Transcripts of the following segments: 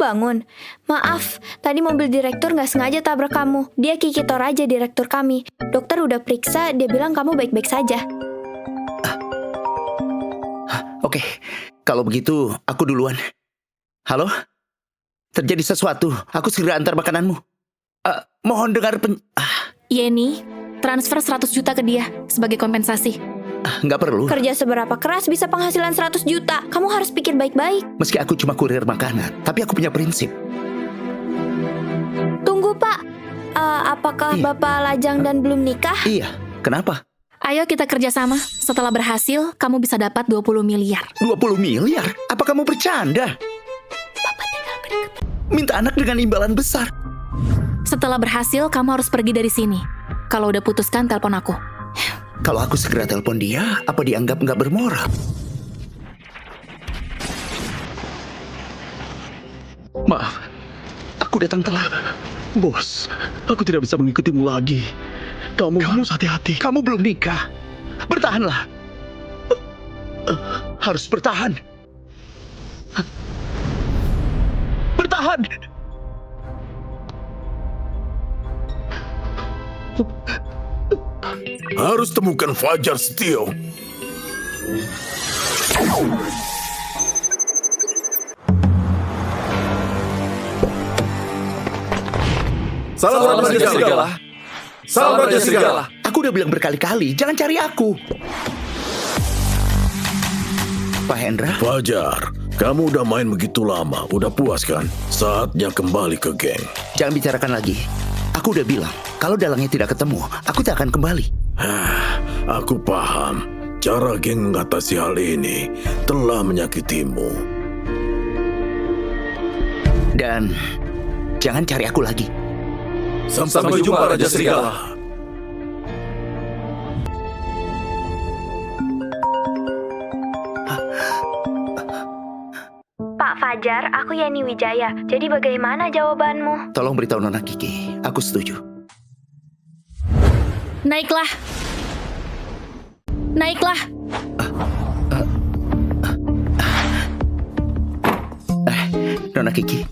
bangun. Maaf, tadi mobil direktur nggak sengaja tabrak kamu. Dia Kiki Toraja, direktur kami. Dokter udah periksa, dia bilang kamu baik-baik saja. Oke, kalau begitu aku duluan. Halo? Terjadi sesuatu, aku segera antar makananmu. Mohon dengar Yeni, transfer 100 juta ke dia sebagai kompensasi. Nggak perlu. Kerja seberapa keras bisa penghasilan 100 juta. Kamu harus pikir baik-baik. Meski aku cuma kurir makanan, tapi aku punya prinsip. Tunggu, Pak. Apakah Iya. Bapak lajang dan belum nikah? Iya, kenapa? Ayo kita kerjasama. Setelah berhasil, kamu bisa dapat 20 miliar. 20 miliar? Apa kamu bercanda? Minta anak dengan imbalan besar. Setelah berhasil, kamu harus pergi dari sini. Kalau udah putuskan, telepon aku. Kalau aku segera telepon dia, apa dianggap nggak bermoral? Maaf, aku datang telat. Bos, aku tidak bisa mengikutimu lagi. Kamu harus hati-hati. Kamu belum nikah. Bertahanlah. Harus bertahan. Bertahan. Harus temukan Fajar Setio. Salam Raja Serigala. Salam Raja Serigala. Aku udah bilang berkali-kali, jangan cari aku. Pak Hendra, Fajar, kamu udah main begitu lama, udah puas kan? Saatnya kembali ke geng. jangan bicarakan lagi. Aku udah bilang, kalau dalangnya tidak ketemu, aku tak akan kembali. Aku paham, cara geng mengatasi hal ini telah menyakitimu. Dan jangan cari aku lagi. Sampai jumpa Raja Serigala. Pak Fajar, aku Yeni Wijaya. Jadi bagaimana jawabanmu? Tolong beritahu Nona Kiki, aku setuju. Naiklah. Naiklah. Nona Kiki,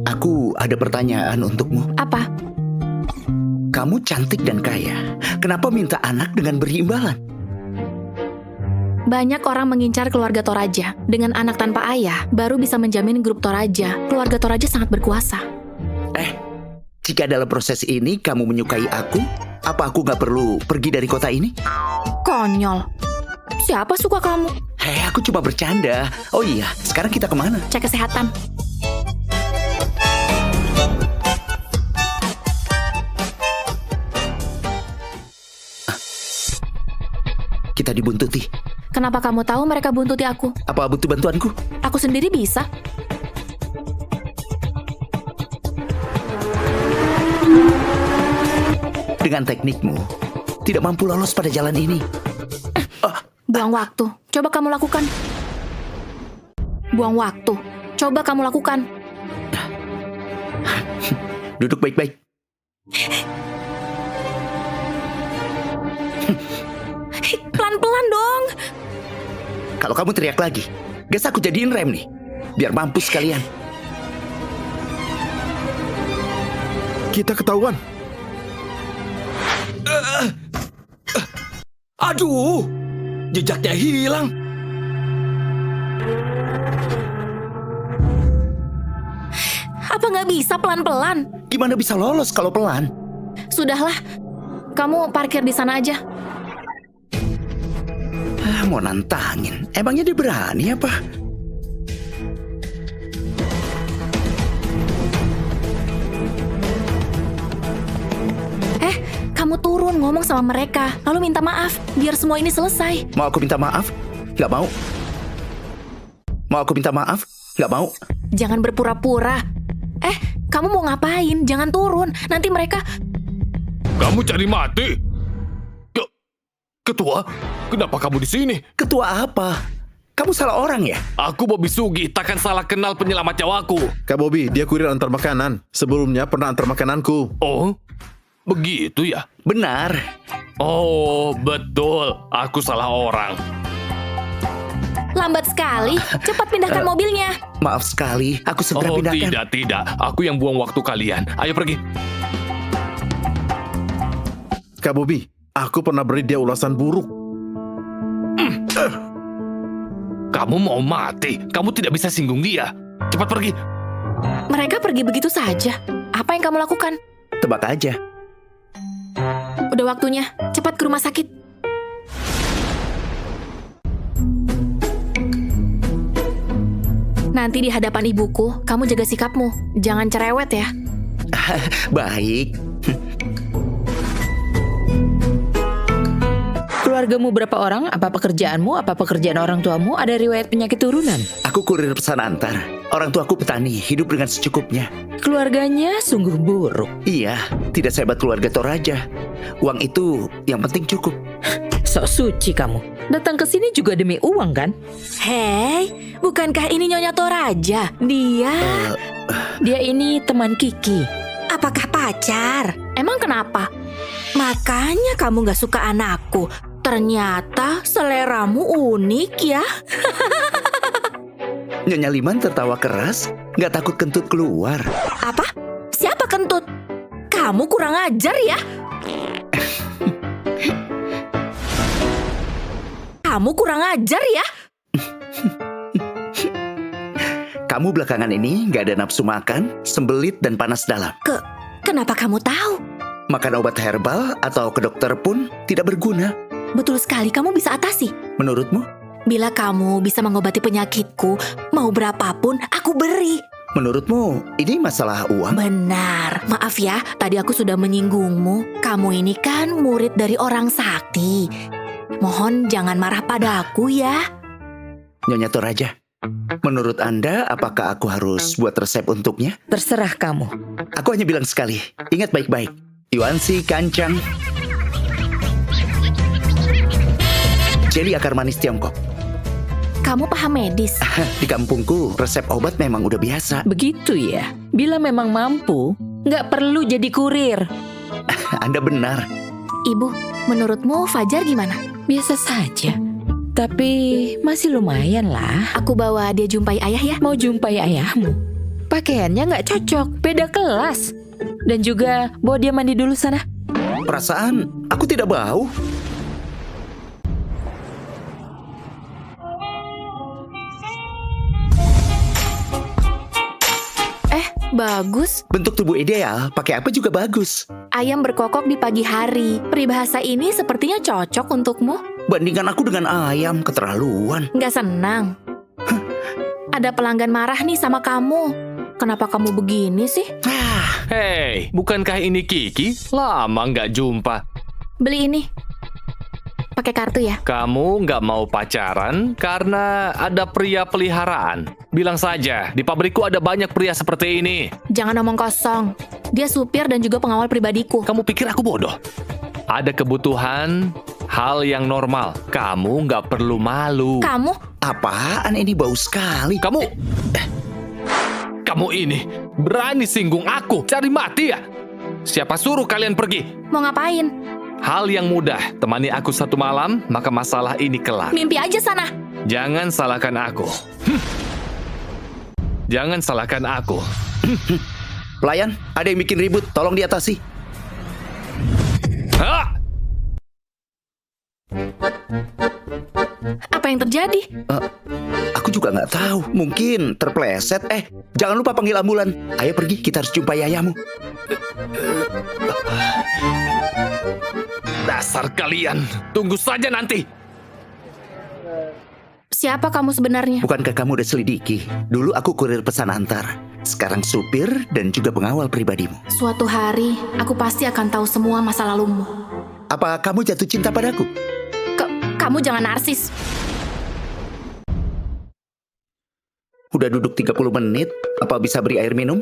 aku ada pertanyaan untukmu. Apa? Kamu cantik dan kaya. Kenapa minta anak dengan berimbalan? Banyak orang mengincar keluarga Toraja. Dengan anak tanpa ayah, baru bisa menjamin grup Toraja. Keluarga Toraja sangat berkuasa. Jika dalam proses ini kamu menyukai aku, apa aku nggak perlu pergi dari kota ini? Konyol. Siapa suka kamu? Aku cuma bercanda. Oh iya, sekarang kita kemana? Cek kesehatan. Kita dibuntuti. Kenapa kamu tahu mereka buntuti aku? Apa butuh bantuanku? Aku sendiri bisa. Dengan teknikmu, tidak mampu lolos pada jalan ini. Buang waktu. Coba kamu lakukan. Buang waktu. Coba kamu lakukan. Duduk baik-baik. Pelan-pelan dong. Kalau kamu teriak lagi, gas aku jadiin rem nih. Biar mampus kalian. Kita ketahuan. Aduh, jejaknya hilang. Apa nggak bisa pelan-pelan? Gimana bisa lolos kalau pelan? Sudahlah. Kamu parkir di sana aja. Mau nantangin. Emangnya dia berani apa? Kamu turun ngomong sama mereka, lalu minta maaf, biar semua ini selesai. Mau aku minta maaf? Gak mau. Mau aku minta maaf? Gak mau. Jangan berpura-pura. Kamu mau ngapain? Jangan turun. Nanti mereka... Kamu cari mati? Ketua, kenapa kamu di sini? Ketua apa? Kamu salah orang ya? Aku Bobby Sugi, takkan salah kenal penyelamat nyawaku. Kak Bobby, dia kurir antar makanan. Sebelumnya pernah antar makananku. Oh, begitu ya? Benar. Oh, betul. Aku salah orang. Lambat sekali. Cepat pindahkan mobilnya. Maaf sekali, aku segera Oh pindahkan. tidak. Aku yang buang waktu kalian. Ayo pergi. Kak Bobby, aku pernah beri dia ulasan buruk. Kamu mau mati. Kamu tidak bisa singgung dia. Cepat pergi. Mereka pergi begitu saja. Apa yang kamu lakukan? Tebak aja. Udah waktunya. Cepat ke rumah sakit. Nanti di hadapan ibuku, kamu jaga sikapmu. Jangan cerewet ya. Baik. Keluargamu berapa orang? Apa pekerjaanmu? Apa pekerjaan orang tuamu? Ada riwayat penyakit turunan? Aku kurir pesan antar. Orang tuaku petani, hidup dengan secukupnya. Keluarganya sungguh buruk. Iya, tidak sehebat keluarga Toraja. Uang itu yang penting cukup. Sok suci kamu. Datang ke sini juga demi uang kan? Hei, bukankah ini Nyonya Toraja? Dia ini teman Kiki. Apakah pacar? Emang kenapa? Makanya kamu gak suka anakku. Ternyata seleramu unik ya. Nyonya Liman tertawa keras, nggak takut kentut keluar. Apa? Siapa kentut? Kamu kurang ajar ya. Kamu kurang ajar ya. Kamu belakangan ini nggak ada nafsu makan, sembelit dan panas dalam. Kenapa kamu tahu? Makan obat herbal atau ke dokter pun tidak berguna. Betul sekali, kamu bisa atasi. Menurutmu? Bila kamu bisa mengobati penyakitku, mau berapapun aku beri. Menurutmu ini masalah uang? Benar. Maaf ya, tadi aku sudah menyinggungmu. Kamu ini kan murid dari orang sakti. Mohon jangan marah padaku ya. Nyonya Toraja, menurut Anda apakah aku harus buat resep untuknya? Terserah kamu. Aku hanya bilang sekali, ingat baik-baik. Yuansi Kancang Jeli akar manis Tiongkok. Kamu paham medis. Di kampungku, resep obat memang udah biasa. Begitu ya. Bila memang mampu, nggak perlu jadi kurir. Anda benar. Ibu, menurutmu Fajar gimana? Biasa saja. Tapi masih lumayan lah. Aku bawa dia jumpai ayah ya. Mau jumpai ayahmu. Pakaiannya nggak cocok, beda kelas. Dan juga bawa dia mandi dulu sana. Perasaan aku tidak bau. Bagus. Bentuk tubuh ideal, pakai apa juga bagus. Ayam berkokok di pagi hari. Peribahasa ini sepertinya cocok untukmu. Bandingkan aku dengan ayam, keterlaluan. Nggak senang. Ada pelanggan marah nih sama kamu. Kenapa kamu begini sih? Hei, bukankah ini Kiki? Lama nggak jumpa. Beli ini. Pakai kartu ya. Kamu nggak mau pacaran karena ada pria peliharaan. Bilang saja, di pabrikku ada banyak pria seperti ini. Jangan omong kosong. Dia supir dan juga pengawal pribadiku. Kamu pikir aku bodoh? Ada kebutuhan, hal yang normal. Kamu nggak perlu malu. Kamu? Apaan ini, bau sekali. Kamu ini berani singgung aku. Cari mati ya? Siapa suruh kalian pergi? Mau ngapain? Hal yang mudah, temani aku satu malam, maka masalah ini kelar. Mimpi aja sana. Jangan salahkan aku. Jangan salahkan aku. Pelayan, ada yang bikin ribut, tolong diatasi. Hah? Apa yang terjadi? Aku juga nggak tahu, mungkin terpleset. Jangan lupa panggil ambulan. Ayo pergi, kita harus jumpai ayahmu. Dasar kalian, tunggu saja nanti. Siapa kamu sebenarnya? Bukankah kamu udah selidiki? Dulu aku kurir pesan antar. Sekarang supir dan juga pengawal pribadimu. Suatu hari, aku pasti akan tahu semua masa lalumu. Apa kamu jatuh cinta padaku? Kamu jangan narsis. Udah duduk 30 menit, apa bisa beri air minum?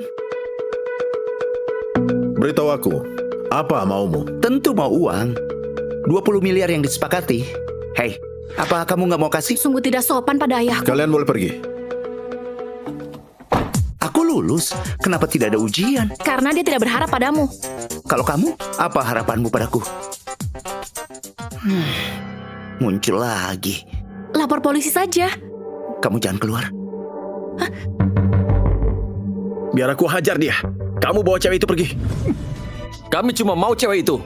Beritahu aku, apa maumu? Tentu mau uang. 20 miliar yang disepakati. Hei, apa kamu nggak mau kasih? Sungguh tidak sopan pada ayahku. Kalian boleh pergi. Aku lulus, kenapa tidak ada ujian? Karena dia tidak berharap padamu. Kalau kamu, apa harapanmu padaku? Muncul lagi. Lapor polisi saja. Kamu jangan keluar. Biar aku hajar dia. Kamu bawa cewek itu pergi. Kami cuma mau cewek itu.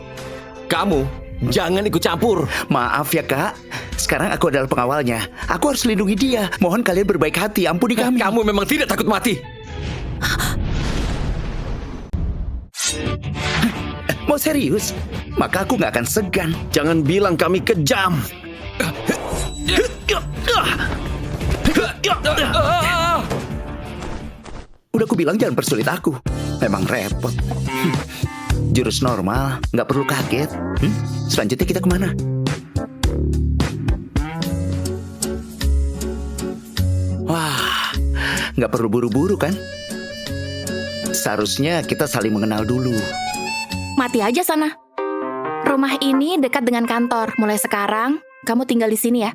Kamu jangan ikut campur. Maaf ya kak, sekarang aku adalah pengawalnya. Aku harus lindungi dia. Mohon kalian berbaik hati, ampuni kami. Kamu memang tidak takut mati. Mau serius? Maka aku nggak akan segan. Jangan bilang kami kejam. Udah aku bilang jangan persulit aku. Memang repot. Jurus normal, nggak perlu kaget. Selanjutnya kita kemana? Wah, nggak perlu buru-buru kan? Seharusnya kita saling mengenal dulu. Mati aja sana. Rumah ini dekat dengan kantor. Mulai sekarang, kamu tinggal di sini ya.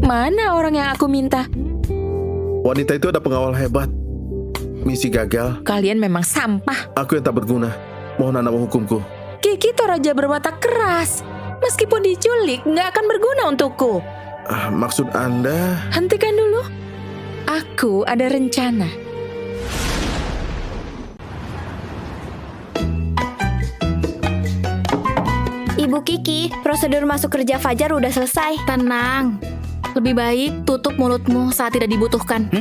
Mana orang yang aku minta? Wanita itu ada pengawal hebat. Misi gagal. Kalian memang sampah. Aku yang tak berguna. Mohon Anda menghukumku. Kiki Toraja berwatak keras. Meskipun diculik, nggak akan berguna untukku. Maksud Anda? Hentikan dulu. Aku ada rencana. Ibu Kiki, prosedur masuk kerja Fajar udah selesai. Tenang. Lebih baik tutup mulutmu saat tidak dibutuhkan.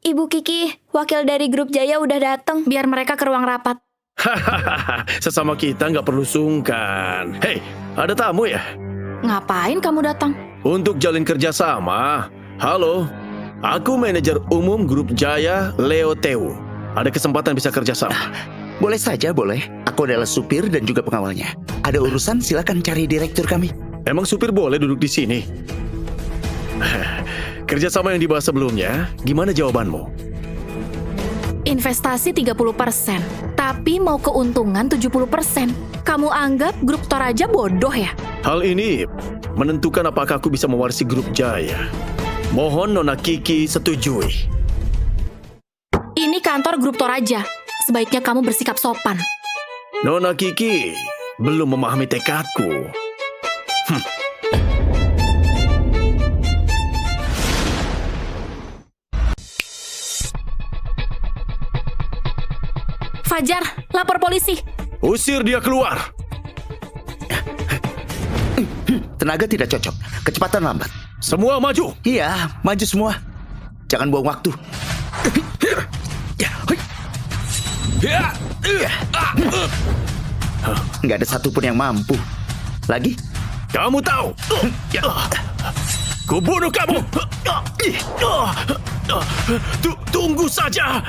Ibu Kiki, wakil dari grup Jaya udah datang. Biar mereka ke ruang rapat. Hahaha, sesama kita nggak perlu sungkan. Hei, ada tamu ya? Ngapain kamu datang? Untuk jalin kerjasama. Halo, aku manajer umum grup Jaya, Leo Tewu. Ada kesempatan bisa kerjasama. Boleh saja, boleh. Aku adalah supir dan juga pengawalnya. Ada urusan, silakan cari direktur kami. Emang supir boleh duduk di sini? Kerjasama yang dibahas sebelumnya, gimana jawabanmu? Investasi 30%, tapi mau keuntungan 70%. Kamu anggap grup Toraja bodoh ya? Hal ini menentukan apakah aku bisa mewarisi grup Jaya. Mohon Nona Kiki setujui. Ini kantor grup Toraja. Sebaiknya kamu bersikap sopan. Nona Kiki belum memahami tekadku. Fajar, lapor polisi. Usir dia keluar. Tenaga tidak cocok, kecepatan lambat. Semua maju. Iya, maju semua. Jangan buang waktu. Nggak ada satupun yang mampu. Lagi? Kamu tahu? Kubunuh kamu. Tunggu saja.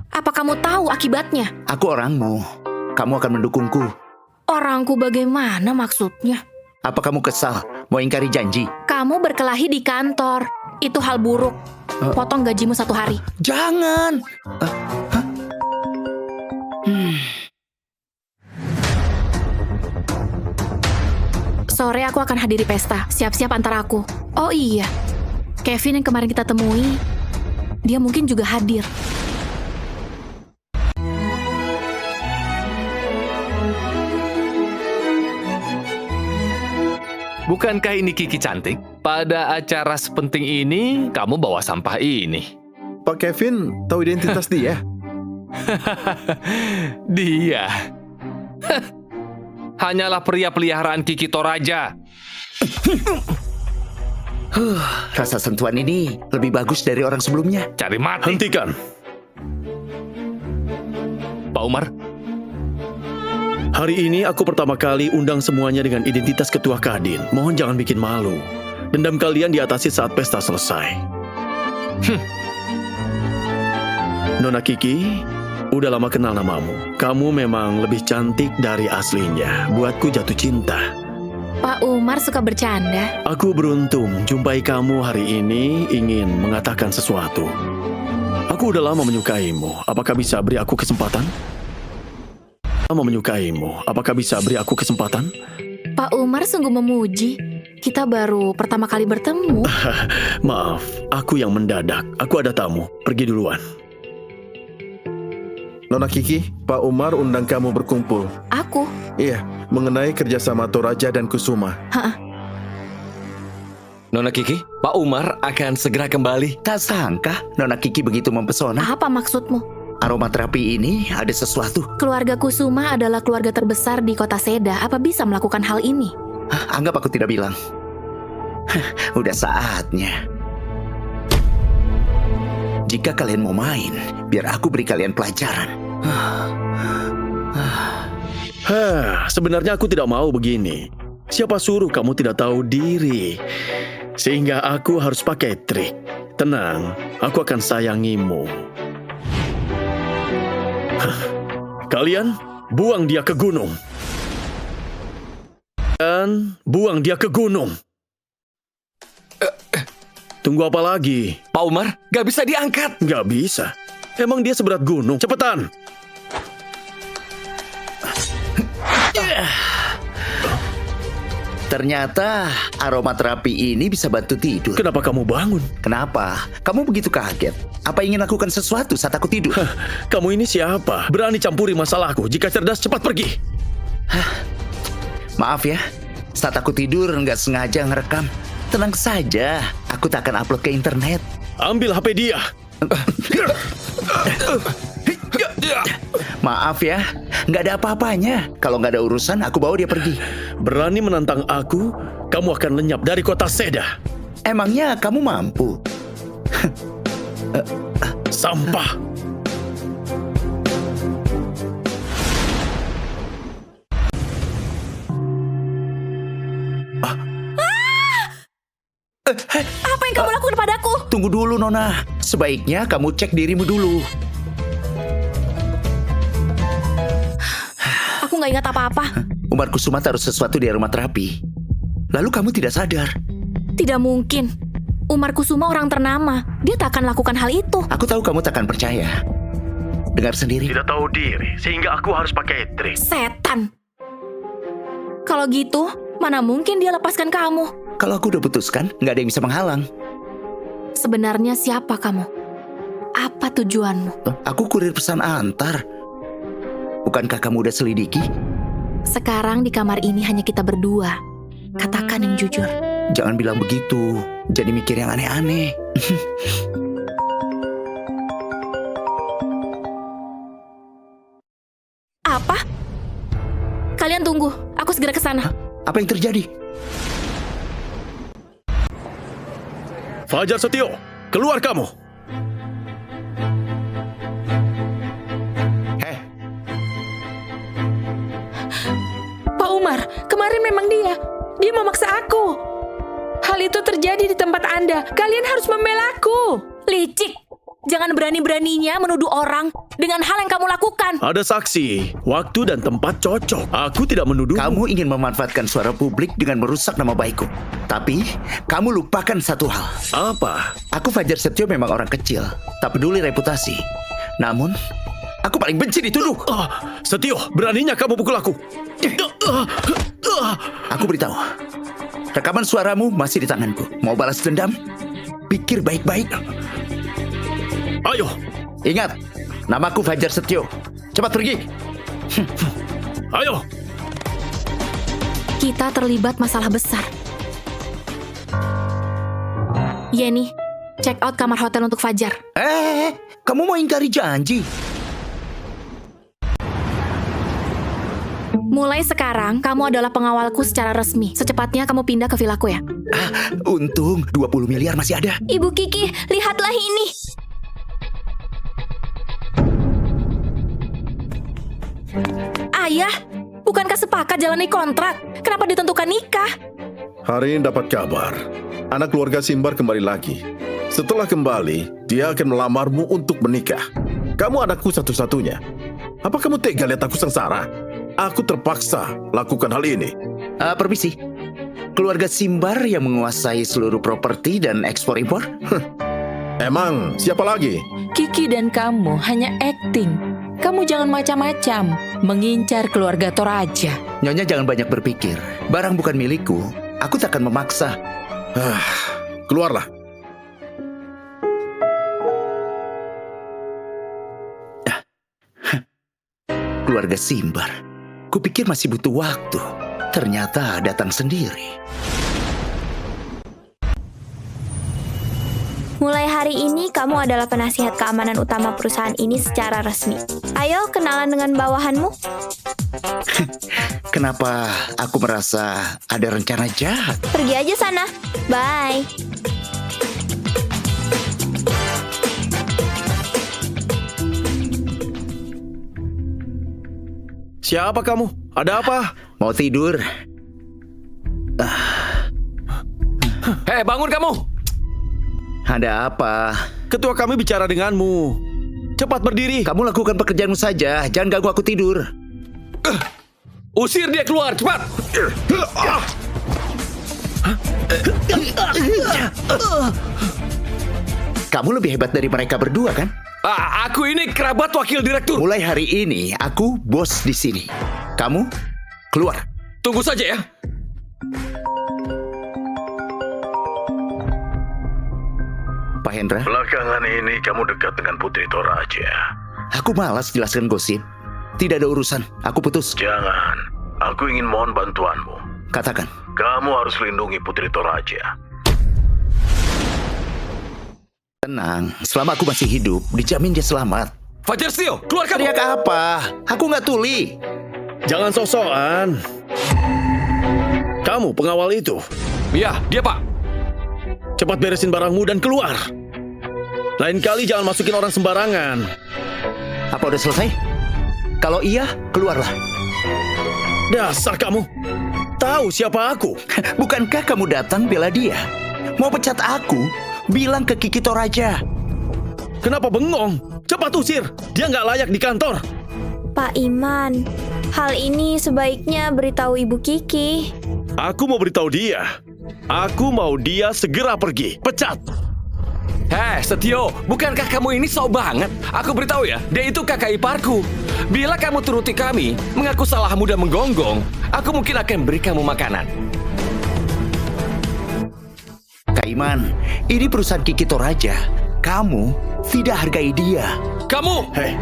Apa kamu tahu akibatnya? Aku orangmu. Kamu akan mendukungku. Orangku bagaimana maksudnya? Apa kamu kesal? Mau ingkari janji? Kamu berkelahi di kantor. Itu hal buruk. Potong gajimu 1 hari. Jangan. Sore aku akan hadiri pesta. Siap-siap antar aku. Oh iya, Kevin yang kemarin kita temui, dia mungkin juga hadir. Bukankah ini Kiki cantik? Pada acara sepenting ini, kamu bawa sampah ini. Pak Kevin tahu identitas dia? Dia. Hanyalah pria peliharaan Kiki Toraja. Rasa sentuhan ini lebih bagus dari orang sebelumnya. Cari mati. Hentikan. Pak Umar, Hari ini aku pertama kali undang semuanya dengan identitas ketua Kadin. Mohon jangan bikin malu. Dendam kalian diatasi saat pesta selesai. Nona Kiki, udah lama kenal namamu. Kamu memang lebih cantik dari aslinya. Buatku jatuh cinta. Pak Umar suka bercanda. Aku beruntung jumpai kamu hari ini ingin mengatakan sesuatu. Aku udah lama menyukaimu. Apakah bisa beri aku kesempatan? Lama menyukaimu. Apakah bisa beri aku kesempatan? Pak Umar sungguh memuji. Kita baru pertama kali bertemu. Maaf, aku yang mendadak. Aku ada tamu. Pergi duluan. Nona Kiki, Pak Umar undang kamu berkumpul. Aku? Iya, mengenai kerjasama Toraja dan Kusuma. Nona Kiki, Pak Umar akan segera kembali. Tak sangka Nona Kiki begitu mempesona. Apa maksudmu? Aromaterapi ini ada sesuatu. Keluarga Kusuma adalah keluarga terbesar di kota Seda. Apa bisa melakukan hal ini? Anggap aku tidak bilang. Udah saatnya. Jika kalian mau main, biar aku beri kalian pelajaran. Sebenarnya aku tidak mau begini. Siapa suruh kamu tidak tahu diri? Sehingga aku harus pakai trik. Tenang, aku akan sayangimu. Kalian buang dia ke gunung. Dan buang dia ke gunung. Tunggu apa lagi? Pak Umar, gak bisa diangkat. Gak bisa. Emang dia seberat gunung. Cepetan. Ternyata aromaterapi ini bisa bantu tidur. Kenapa kamu bangun? Kenapa? Kamu begitu kaget? Apa ingin lakukan sesuatu saat aku tidur? Kamu ini siapa? Berani campuri masalahku. Jika cerdas, cepat pergi. Maaf ya, saat aku tidur nggak sengaja ngerekam. Tenang saja, aku tak akan upload ke internet. Ambil HP dia. Maaf ya, nggak ada apa-apanya. Kalau nggak ada urusan, aku bawa dia pergi. Berani menantang aku, kamu akan lenyap dari kota Seda. Emangnya kamu mampu? Sampah. Apa yang kamu lakukan padaku? Tunggu dulu, Nona. Sebaiknya kamu cek dirimu dulu. Aku nggak ingat apa-apa. Umar Kusuma taruh sesuatu di aromaterapi. Lalu kamu tidak sadar. Tidak mungkin. Umar Kusuma orang ternama. Dia tak akan lakukan hal itu. Aku tahu kamu tak akan percaya. Dengar sendiri. Tidak tahu diri, sehingga aku harus pakai trik. Setan. Kalau gitu, mana mungkin dia lepaskan kamu? Kalau aku udah putuskan, nggak ada yang bisa menghalang. Sebenarnya siapa kamu? Apa tujuanmu? Aku kurir pesan antar. Bukankah kamu udah selidiki? Sekarang di kamar ini hanya kita berdua. Katakan yang jujur. Jangan bilang begitu. Jadi mikir yang aneh-aneh. Apa? Kalian tunggu. Aku segera ke sana. Apa yang terjadi? Fajar Setio, keluar kamu. Pak Umar, kemarin memang dia. Dia memaksa aku. Hal itu terjadi di tempat Anda. Kalian harus membela aku. Licik. Jangan berani-beraninya menuduh orang dengan hal yang kamu lakukan. Ada saksi, waktu dan tempat cocok. Aku tidak menuduh. Kamu ingin memanfaatkan suara publik dengan merusak nama baikku. Tapi, kamu lupakan satu hal. Apa? Aku Fajar Setio memang orang kecil, tak peduli reputasi. Namun, aku paling benci dituduh. Setio, beraninya kamu pukul aku. Aku beritahu, rekaman suaramu masih di tanganku. Mau balas dendam? Pikir baik-baik. Ayo. Ingat, namaku Fajar Setio. Cepat pergi. Ayo. Kita terlibat masalah besar. Yeni, check out kamar hotel untuk Fajar. Kamu mau ingkari janji? Mulai sekarang, kamu adalah pengawalku secara resmi. Secepatnya kamu pindah ke vilaku ya. Untung 20 miliar masih ada. Ibu Kiki, lihatlah ini. Ayah, bukankah sepakat jalani kontrak? Kenapa ditentukan nikah? Hari ini dapat kabar. Anak keluarga Simbar kembali lagi. Setelah kembali, dia akan melamarmu untuk menikah. Kamu anakku satu-satunya. Apa kamu tega lihat aku sengsara? Aku terpaksa lakukan hal ini. Permisi. Keluarga Simbar yang menguasai seluruh properti dan ekspor-impor? Emang siapa lagi? Kiki dan kamu hanya acting. Kamu jangan macam-macam mengincar keluarga Toraja. Nyonya jangan banyak berpikir. Barang bukan milikku. Aku tak akan memaksa. Keluarlah. Keluarga Simbar. Kupikir masih butuh waktu. Ternyata datang sendiri. Mulai hari ini, kamu adalah penasihat keamanan utama perusahaan ini secara resmi. Ayo, kenalan dengan bawahanmu. Kenapa aku merasa ada rencana jahat? Pergi aja sana. Bye. Siapa kamu? Ada apa? Mau tidur? Hei, bangun kamu! Ada apa? Ketua kami bicara denganmu. Cepat berdiri. Kamu lakukan pekerjaanmu saja. Jangan ganggu aku tidur. Usir dia keluar, cepat! Kamu lebih hebat dari mereka berdua, kan? Aku ini kerabat wakil direktur. Mulai hari ini, aku bos di sini. Kamu keluar. Tunggu saja ya. Pak Hendra, Belakangan ini kamu dekat dengan Putri Toraja. aku malas jelaskan gosip. Tidak ada urusan. Aku putus. Jangan. Aku ingin mohon bantuanmu. Katakan. Kamu harus lindungi Putri Toraja. Tenang. Selama aku masih hidup, dijamin dia selamat. Fajar Steel, keluar kamu! Teriak apa? Aku nggak tuli. Jangan sok-sokan. Kamu pengawal itu. Iya, dia pak. Cepat beresin barangmu dan keluar. Lain kali jangan masukin orang sembarangan. Apa udah selesai? Kalau iya, keluarlah. Dasar kamu. Tahu siapa aku? Bukankah kamu datang bela dia? Mau pecat aku? Bilang ke Kiki Toraja. Kenapa bengong? Cepat usir. Dia nggak layak di kantor. Pak Iman, hal ini sebaiknya beritahu Ibu Kiki. Aku mau beritahu dia. Aku mau dia segera pergi. Pecat. Hei, Setio, bukankah kamu ini sok banget? Aku beritahu ya, dia itu kakak iparku. Bila kamu turuti kami, mengaku salahmu dan menggonggong, aku mungkin akan beri kamu makanan. Kak Iman, ini perusahaan Kiki Toraja. Kamu tidak hargai dia. Kamu! Hei.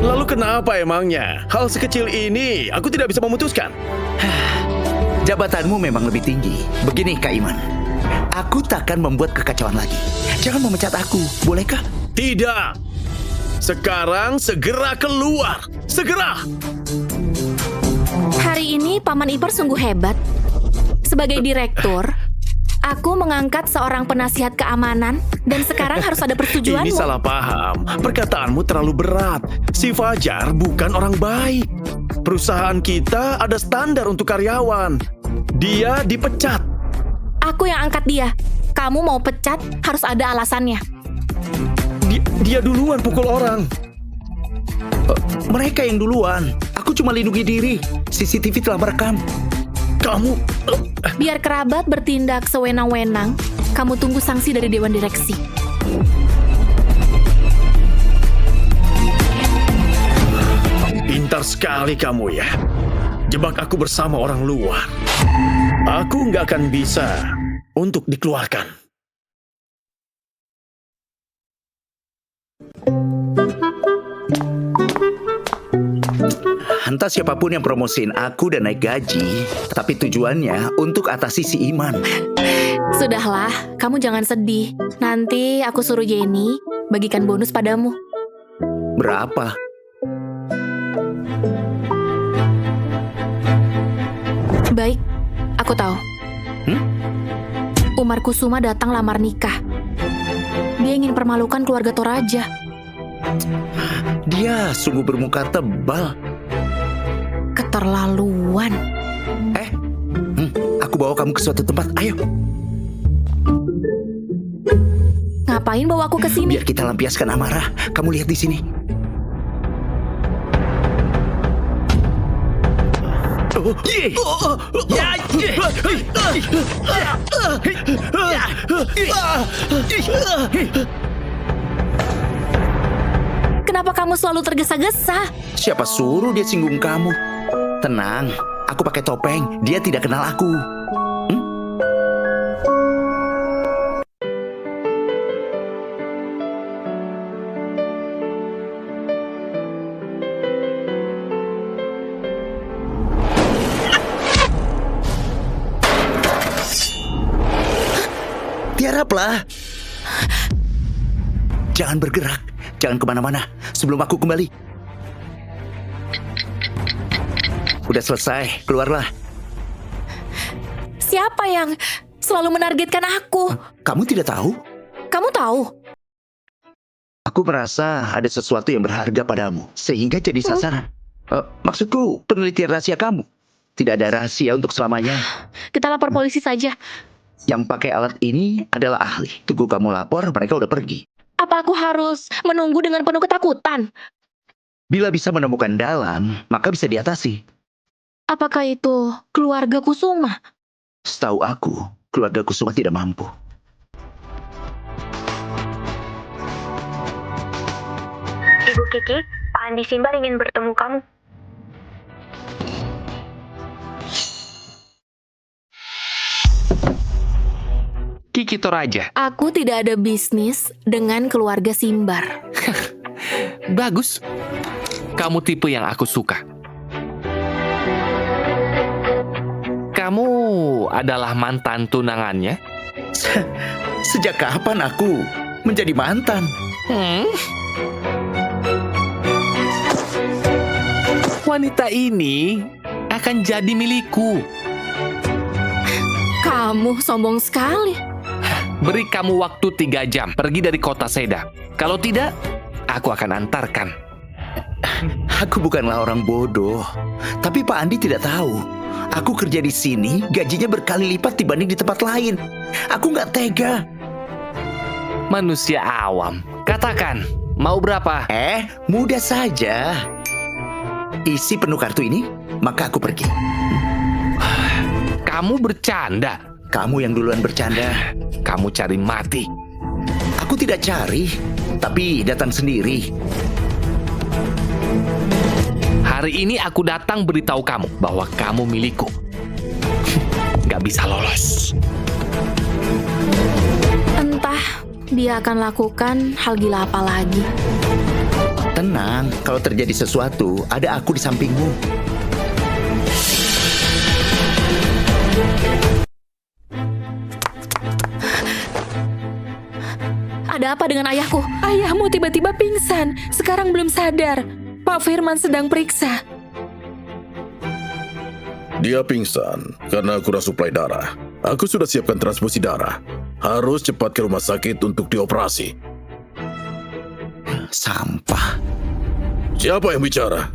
Lalu kenapa emangnya? Hal sekecil ini aku tidak bisa memutuskan. Jabatanmu memang lebih tinggi. Begini Kak Iman, aku takkan membuat kekacauan lagi. Jangan memecat aku, bolehkah? Tidak. Sekarang segera keluar. Segera. Hari ini Paman Ipar sungguh hebat. Sebagai direktur, aku mengangkat seorang penasihat keamanan dan sekarang harus ada persetujuanmu. Ini salah paham. Perkataanmu terlalu berat. Si Fajar bukan orang baik. Perusahaan kita ada standar untuk karyawan. Dia dipecat. Aku yang angkat dia. Kamu mau pecat, harus ada alasannya. Dia duluan pukul orang. Mereka yang duluan. Aku cuma lindungi diri. CCTV telah merekam. Kamu... Biar kerabat bertindak sewenang-wenang, kamu tunggu sanksi dari Dewan Direksi. Pintar sekali kamu ya. Jebak aku bersama orang luar. Aku nggak akan bisa untuk dikeluarkan. Entah siapapun yang promosiin aku dan naik gaji, tapi tujuannya untuk atasi si Iman. Sudahlah, kamu jangan sedih. Nanti aku suruh Jenny bagikan bonus padamu. Berapa? Baik, aku tahu. Umar Kusuma datang lamar nikah. Dia ingin permalukan keluarga Toraja. Dia sungguh bermuka tebal. Keterlaluan. Aku bawa kamu ke suatu tempat. Ayo, Ngapain bawa aku ke sini? biar kita lampiaskan amarah. Kamu lihat di sini. Kenapa kamu selalu tergesa-gesa? Siapa suruh dia singgung kamu? Tenang, Aku pakai topeng, dia tidak kenal aku. Tiaraplah. Jangan bergerak, jangan kemana-mana sebelum aku kembali. Udah selesai, keluarlah. Siapa yang selalu menargetkan aku? Kamu tidak tahu? Kamu tahu? Aku merasa ada sesuatu yang berharga padamu, sehingga jadi sasaran. Maksudku, penelitian rahasia kamu. Tidak ada rahasia untuk selamanya. Kita lapor polisi saja. Yang pakai alat ini adalah ahli. Tunggu kamu lapor, mereka udah pergi. Apa aku harus menunggu dengan penuh ketakutan? Bila bisa menemukan dalang, maka bisa diatasi. Apakah itu keluarga Kusuma? Setahu aku, keluarga Kusuma tidak mampu. Ibu Kiki, Pak Andi Simbar ingin bertemu kamu. Kiki Toraja. Aku tidak ada bisnis dengan keluarga Simbar. Bagus. Kamu tipe yang aku suka. Kamu adalah mantan tunangannya? Sejak kapan aku menjadi mantan? Wanita ini akan jadi milikku. Kamu sombong sekali. Beri kamu waktu 3 jam pergi dari kota Seda. Kalau tidak, aku akan antarkan. Aku bukanlah orang bodoh. Tapi Pak Andi tidak tahu. Aku kerja di sini, gajinya berkali lipat dibanding di tempat lain. Aku nggak tega. Manusia awam. Katakan, mau berapa? Mudah saja. Isi penuh kartu ini, maka aku pergi. Kamu bercanda. Kamu yang duluan bercanda. Kamu cari mati. Aku tidak cari, tapi datang sendiri. Hari ini aku datang beritahu kamu bahwa kamu milikku. Gak bisa lolos. Entah dia akan lakukan hal gila apa lagi. Tenang, kalau terjadi sesuatu, ada aku di sampingmu. Ada apa dengan ayahku? Ayahmu tiba-tiba pingsan. Sekarang belum sadar. Pak Firman sedang periksa. Dia pingsan karena kurang suplai darah. Aku sudah siapkan transfusi darah. Harus cepat ke rumah sakit untuk dioperasi. Sampah. Siapa yang bicara?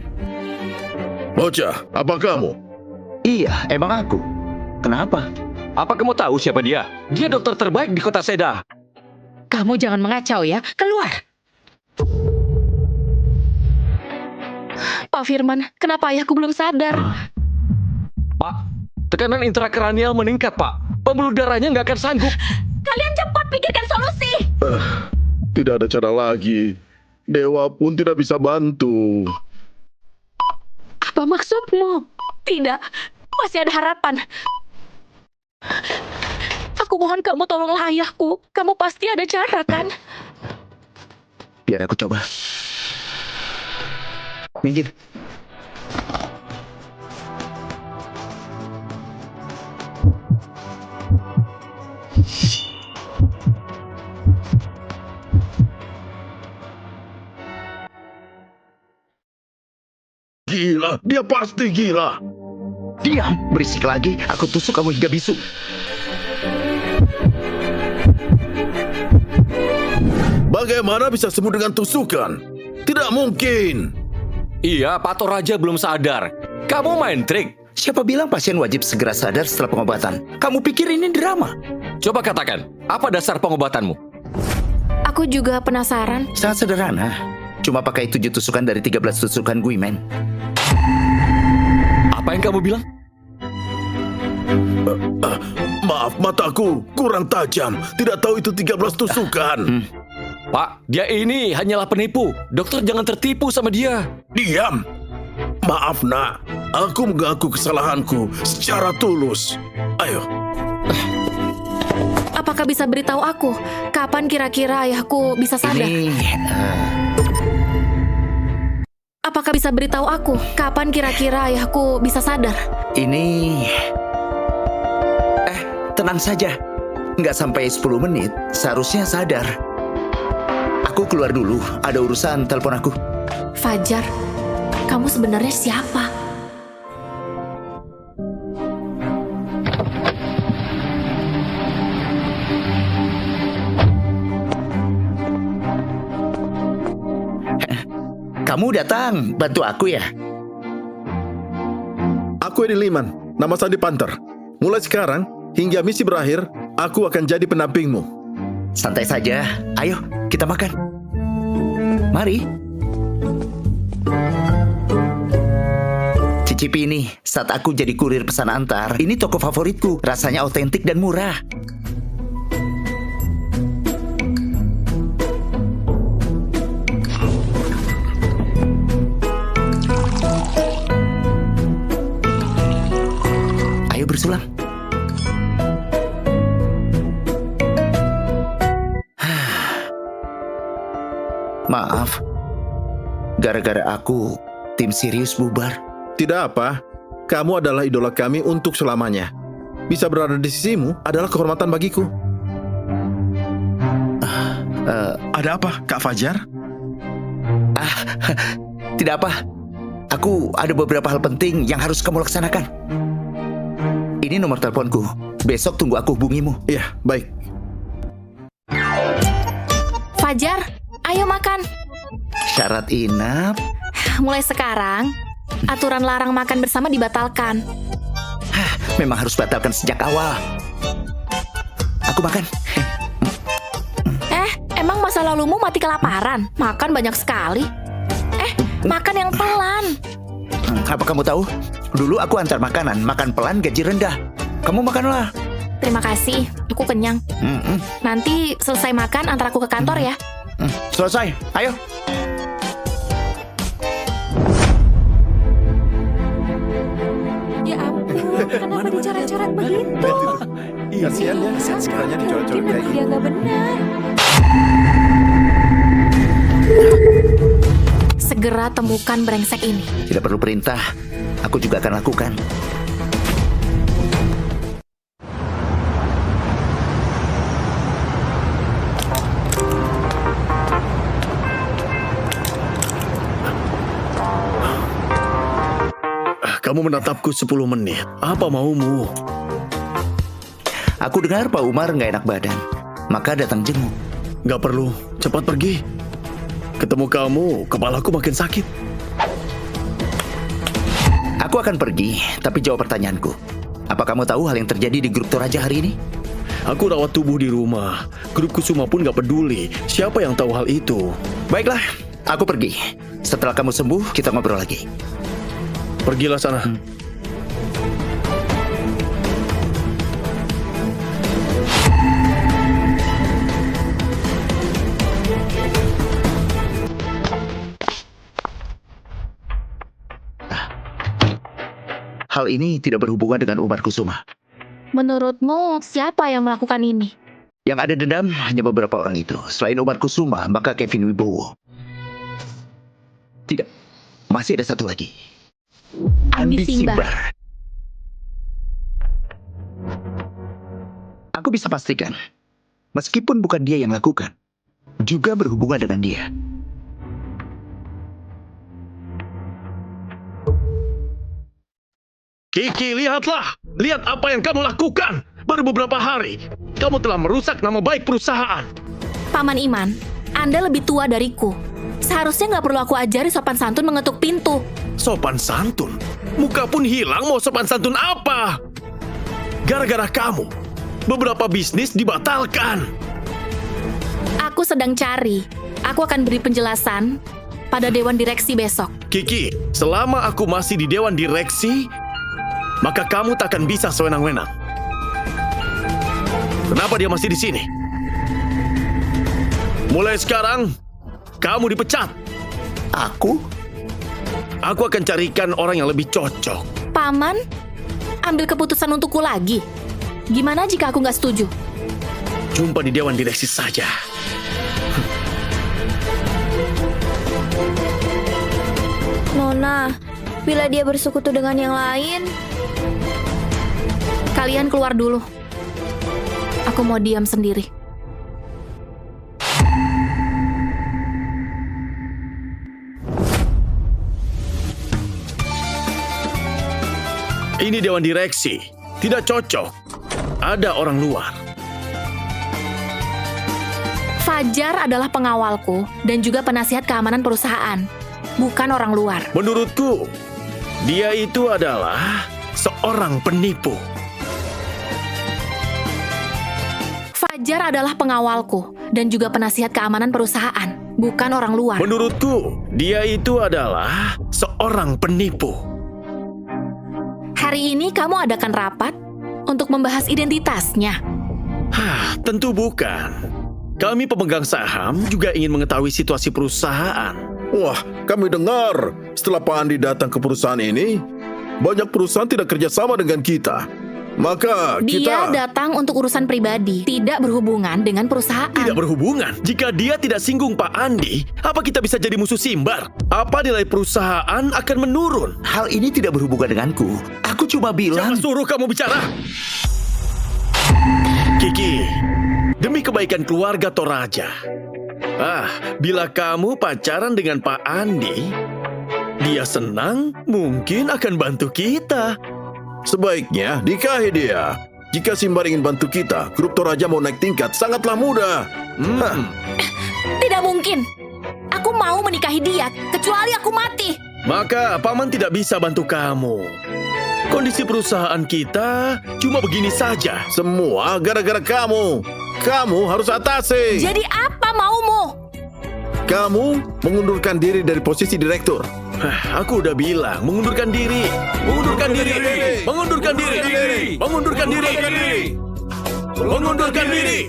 Bocah, apa kamu? Iya, emang aku. Kenapa? Apa kamu tahu siapa dia? Dia dokter terbaik di kota Seda. Kamu jangan mengacau ya. Keluar. Pak Firman, kenapa ayahku belum sadar? Pak, tekanan intrakranial meningkat, Pak. Pembuluh darahnya nggak akan sanggup. Kalian cepat pikirkan solusi. Tidak ada cara lagi. Dewa pun tidak bisa bantu. Apa maksudmu? Tidak, masih ada harapan. Aku mohon kamu tolonglah ayahku. Kamu pasti ada cara, kan? Biar aku coba. Minggir. Gila, dia pasti gila. Diam, berisik lagi. Aku tusuk kamu hingga bisu. Bagaimana bisa sembuh dengan tusukan? Tidak mungkin. Iya, Pak Toraja belum sadar. Kamu main trik. Siapa bilang pasien wajib segera sadar setelah pengobatan? Kamu pikir ini drama? Coba katakan, apa dasar pengobatanmu? Aku juga penasaran. Sangat sederhana. Cuma pakai 7 tusukan dari 13 tusukan Guimen. Apa yang kamu bilang? Maaf, mataku kurang tajam. Tidak tahu itu 13 tusukan. Pak, dia ini hanyalah penipu. Dokter jangan tertipu sama dia. Diam. Maaf, nak. Aku mengaku kesalahanku secara tulus. Ayo, Apakah bisa beritahu aku kapan kira-kira ayahku bisa sadar? Apakah bisa beritahu aku kapan kira-kira ayahku bisa sadar? Ini... tenang saja. Nggak sampai 10 menit, seharusnya sadar. Aku keluar dulu, ada urusan, telepon aku. Fajar, kamu sebenarnya siapa? Kamu datang, bantu aku ya? Aku Edi Liman, nama Sandi Panther. Mulai sekarang, hingga misi berakhir, aku akan jadi pendampingmu. Santai saja, ayo kita makan. Mari. Cicipi ini, saat aku jadi kurir pesan antar, ini toko favoritku, rasanya otentik dan murah. Ayo bersulang. Maaf, gara-gara aku, tim Sirius bubar. Tidak apa, kamu adalah idola kami untuk selamanya. Bisa berada di sisimu adalah kehormatan bagiku. Ada apa, Kak Fajar? Tidak apa, aku ada beberapa hal penting yang harus kamu laksanakan. Ini nomor teleponku, besok tunggu aku hubungimu. Iya, baik. Fajar, ayo makan. Syarat inap. Mulai sekarang, aturan larang makan bersama dibatalkan. Memang harus batalkan sejak awal. Aku makan. Emang masa lalumu mati kelaparan? Makan banyak sekali. Makan yang pelan. Apa kamu tahu? Dulu aku antar makanan, makan pelan gaji rendah. Kamu makanlah. Terima kasih, aku kenyang. Nanti selesai makan antar aku ke kantor ya. Selesai, ayo. Ya ampun, kenapa dicoret-coret begitu? Kasihan ya, sekarangnya dicoret-coret kayak Ya nggak benar. Segera temukan brengsek ini. Tidak perlu perintah, aku juga akan lakukan. Kamu menatapku 10 menit. Apa maumu? Aku dengar Pak Umar nggak enak badan, maka datang jenguk. Gak perlu, cepat pergi. Ketemu kamu, kepalaku makin sakit. Aku akan pergi, tapi jawab pertanyaanku. Apa kamu tahu hal yang terjadi di grup Toraja hari ini? Aku rawat tubuh di rumah. Grup Kusuma pun gak peduli. Siapa yang tahu hal itu? Baiklah, aku pergi. Setelah kamu sembuh, kita ngobrol lagi. Pergilah sana. Hal ini tidak berhubungan dengan Umar Kusuma. Menurutmu, siapa yang melakukan ini? Yang ada dendam hanya beberapa orang itu. Selain Umar Kusuma, maka Kevin Wibowo. Tidak, masih ada satu lagi. Andi Simbar. Aku bisa pastikan, meskipun bukan dia yang lakukan, juga berhubungan dengan dia. Kiki, lihatlah. Lihat apa yang kamu lakukan. Baru beberapa hari, kamu telah merusak nama baik perusahaan. Paman Iman, Anda lebih tua dariku. Seharusnya nggak perlu aku ajari sopan santun mengetuk pintu. Sopan santun? Muka pun hilang, mau sopan santun apa? Gara-gara kamu, beberapa bisnis dibatalkan. Aku sedang cari. Aku akan beri penjelasan pada Dewan Direksi besok. Kiki, selama aku masih di Dewan Direksi, maka kamu takkan bisa sewenang-wenang. Kenapa dia masih di sini? Mulai sekarang, kamu dipecat. Aku? Aku akan carikan orang yang lebih cocok. Paman, ambil keputusan untukku lagi. Gimana jika aku nggak setuju? Jumpa di Dewan Direksi saja. Nona, bila dia bersekutu dengan yang lain, Kalian keluar dulu. Aku mau diam sendiri. Ini Dewan Direksi. Tidak cocok. Ada orang luar. Fajar adalah pengawalku dan juga penasihat keamanan perusahaan, bukan orang luar. Menurutku, dia itu adalah seorang penipu. Fajar adalah pengawalku dan juga penasihat keamanan perusahaan, bukan orang luar. Menurutku, dia itu adalah seorang penipu. Hari ini kamu adakan rapat untuk membahas identitasnya. Tentu bukan. Kami pemegang saham juga ingin mengetahui situasi perusahaan. Wah, kami dengar setelah Pak Andi datang ke perusahaan ini, banyak perusahaan tidak kerjasama dengan kita. Maka Dia kita... datang untuk urusan pribadi, tidak berhubungan dengan perusahaan. Tidak berhubungan. Jika dia tidak singgung Pak Andi, apa kita bisa jadi musuh Simbar? Apa nilai perusahaan akan menurun? Hal ini tidak berhubungan denganku. Aku cuma bilang... Siapa suruh kamu bicara? Kiki, demi kebaikan keluarga Toraja. Bila kamu pacaran dengan Pak Andi, dia senang, mungkin akan bantu kita. Sebaiknya nikahi dia. Jika Simbar ingin bantu kita, grup Toraja mau naik tingkat sangatlah mudah. Tidak mungkin. Aku mau menikahi dia, kecuali aku mati. Maka Paman tidak bisa bantu kamu. Kondisi perusahaan kita cuma begini saja. Semua gara-gara kamu. Kamu harus atasi. Jadi apa maumu? Kamu mengundurkan diri dari posisi direktur. Aku udah bilang, mengundurkan diri. Mengundurkan diri. Mengundurkan diri. Mengundurkan diri. Mengundurkan diri.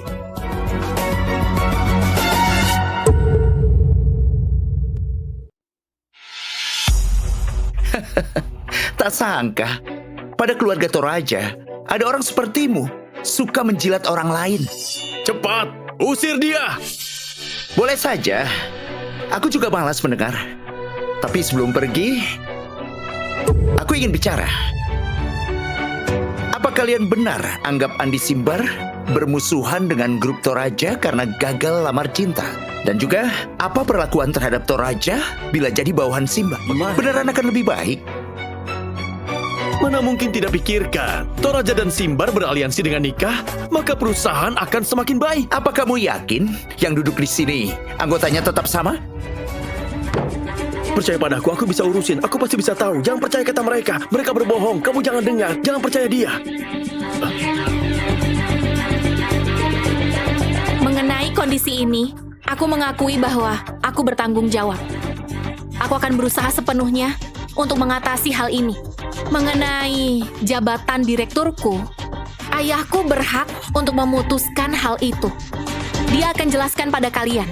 Tak sangka, pada keluarga Toraja, ada orang sepertimu, suka menjilat orang lain. Cepat, usir dia. Boleh saja, aku juga malas mendengar. Tapi sebelum pergi, aku ingin bicara. Apa kalian benar anggap Andi Simbar bermusuhan dengan grup Toraja karena gagal lamar cinta? Dan juga, apa perlakuan terhadap Toraja bila jadi bawahan Simbar? Beneran akan lebih baik? Mana mungkin tidak pikirkan, Toraja dan Simbar beraliansi dengan nikah, maka perusahaan akan semakin baik. Apa kamu yakin yang duduk di sini anggotanya tetap sama? Percaya padaku, aku bisa urusin. Aku pasti bisa tahu. Jangan percaya kata mereka. Mereka berbohong. Kamu jangan dengar. Jangan percaya dia. Mengenai kondisi ini, aku mengakui bahwa aku bertanggung jawab. Aku akan berusaha sepenuhnya untuk mengatasi hal ini. Mengenai jabatan direkturku, ayahku berhak untuk memutuskan hal itu. Dia akan jelaskan pada kalian.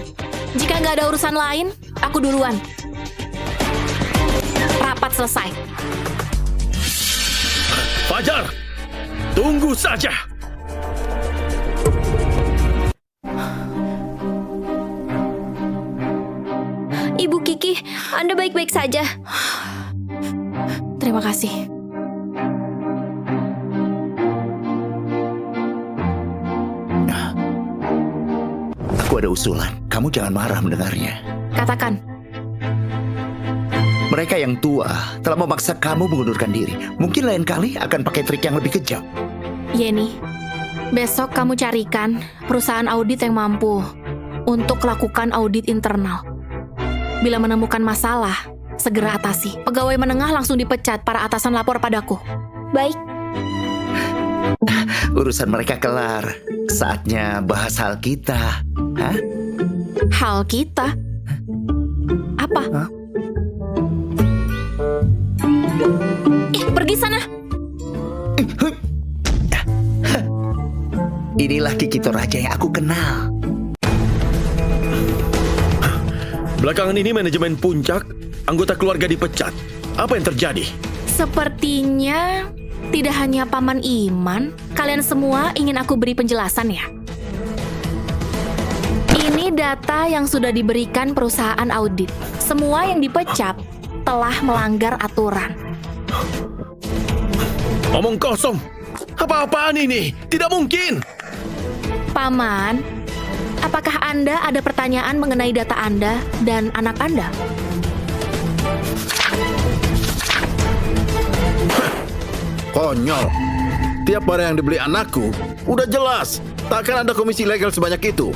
Jika nggak ada urusan lain, aku duluan. Rapat selesai. Fajar, tunggu saja. Ibu Kiki, Anda baik-baik saja. Terima kasih. Aku ada usulan. Kamu jangan marah mendengarnya. Katakan. Mereka yang tua telah memaksa kamu mengundurkan diri. Mungkin lain kali akan pakai trik yang lebih kejam. Yeni, besok kamu carikan perusahaan audit yang mampu untuk lakukan audit internal. Bila menemukan masalah, segera atasi. Pegawai menengah langsung dipecat, para atasan lapor padaku. Baik. Urusan mereka kelar. Saatnya bahas hal kita. Hah? Hal kita? Apa? Hah? Pergi sana. Inilah Kiki Toraja yang aku kenal. Belakangan ini manajemen puncak, anggota keluarga dipecat. Apa yang terjadi? Sepertinya tidak hanya Paman Iman, kalian semua ingin aku beri penjelasan ya? Ini data yang sudah diberikan perusahaan audit. Semua yang dipecat telah melanggar aturan. Omong kosong. Apa-apaan ini? Tidak mungkin. Paman, apakah Anda ada pertanyaan mengenai data Anda dan anak Anda? Konyol. Tiap barang yang dibeli anakku, udah jelas. Takkan ada komisi legal sebanyak itu.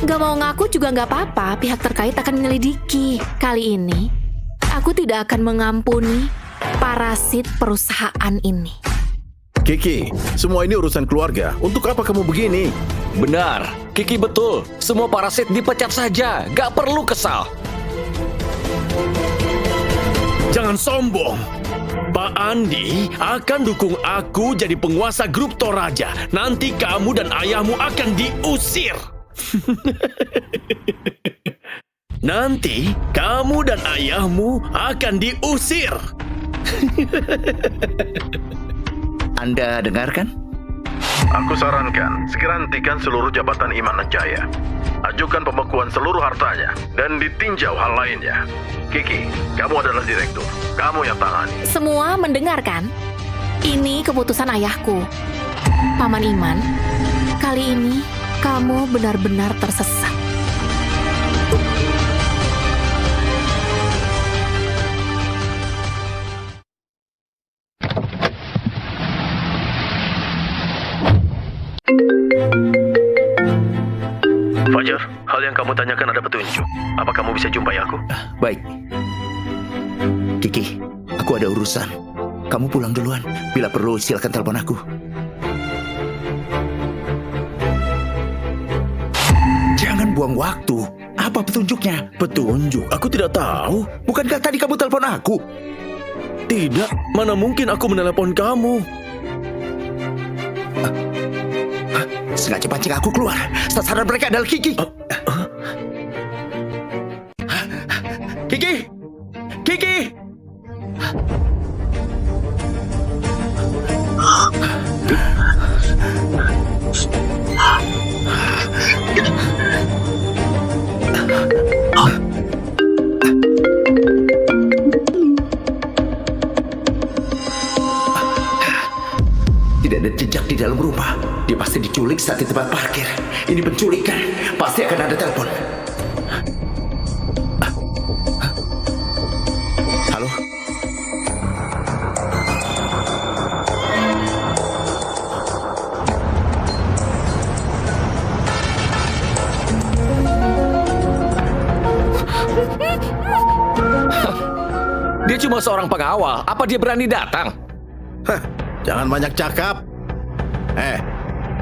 Gak mau ngaku juga gak apa-apa, pihak terkait akan menyelidiki. Kali ini, aku tidak akan mengampuni parasit perusahaan ini. Kiki, semua ini urusan keluarga. Untuk apa kamu begini? Benar, Kiki betul. Semua parasit dipecat saja, gak perlu kesal. Jangan sombong. Pak Andi akan dukung aku jadi penguasa grup Toraja. Nanti kamu dan ayahmu akan diusir. Nanti kamu dan ayahmu akan diusir. Anda dengarkan? Aku sarankan, segera hentikan seluruh jabatan Iman dan Jaya. Ajukan pembekuan seluruh hartanya dan ditinjau hal lainnya. Kiki, kamu adalah direktur. Kamu yang tangani. Semua mendengarkan? Ini keputusan ayahku. Paman Iman, kali ini kamu benar-benar tersesat. Fajar, hal yang kamu tanyakan ada petunjuk. Apa kamu bisa jumpai aku? Baik. Kiki, aku ada urusan. Kamu pulang duluan. Bila perlu, silakan telepon aku. Jangan buang waktu. Apa petunjuknya? Petunjuk? Aku tidak tahu. Bukankah tadi kamu telepon aku? Tidak, mana mungkin aku menelepon kamu. Sengaja pancing aku keluar. Sasaran mereka adalah Kiki. Kiki! Kiki! Tidak ada jejak di dalam rumah. Dia pasti diculik saat di tempat parkir. Ini penculikan. Pasti akan ada telepon. Halo? Dia cuma seorang pengawal. Apa dia berani datang? Hah, jangan banyak cakap.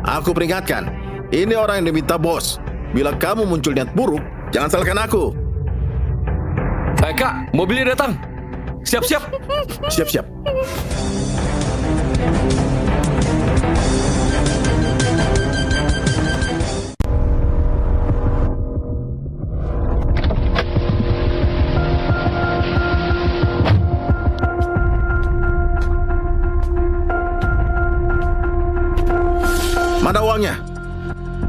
Aku peringatkan. Ini orang yang diminta bos. Bila kamu muncul niat buruk, jangan salahkan aku. Kak, mobilnya datang. Siap-siap. Siap-siap. Mana uangnya?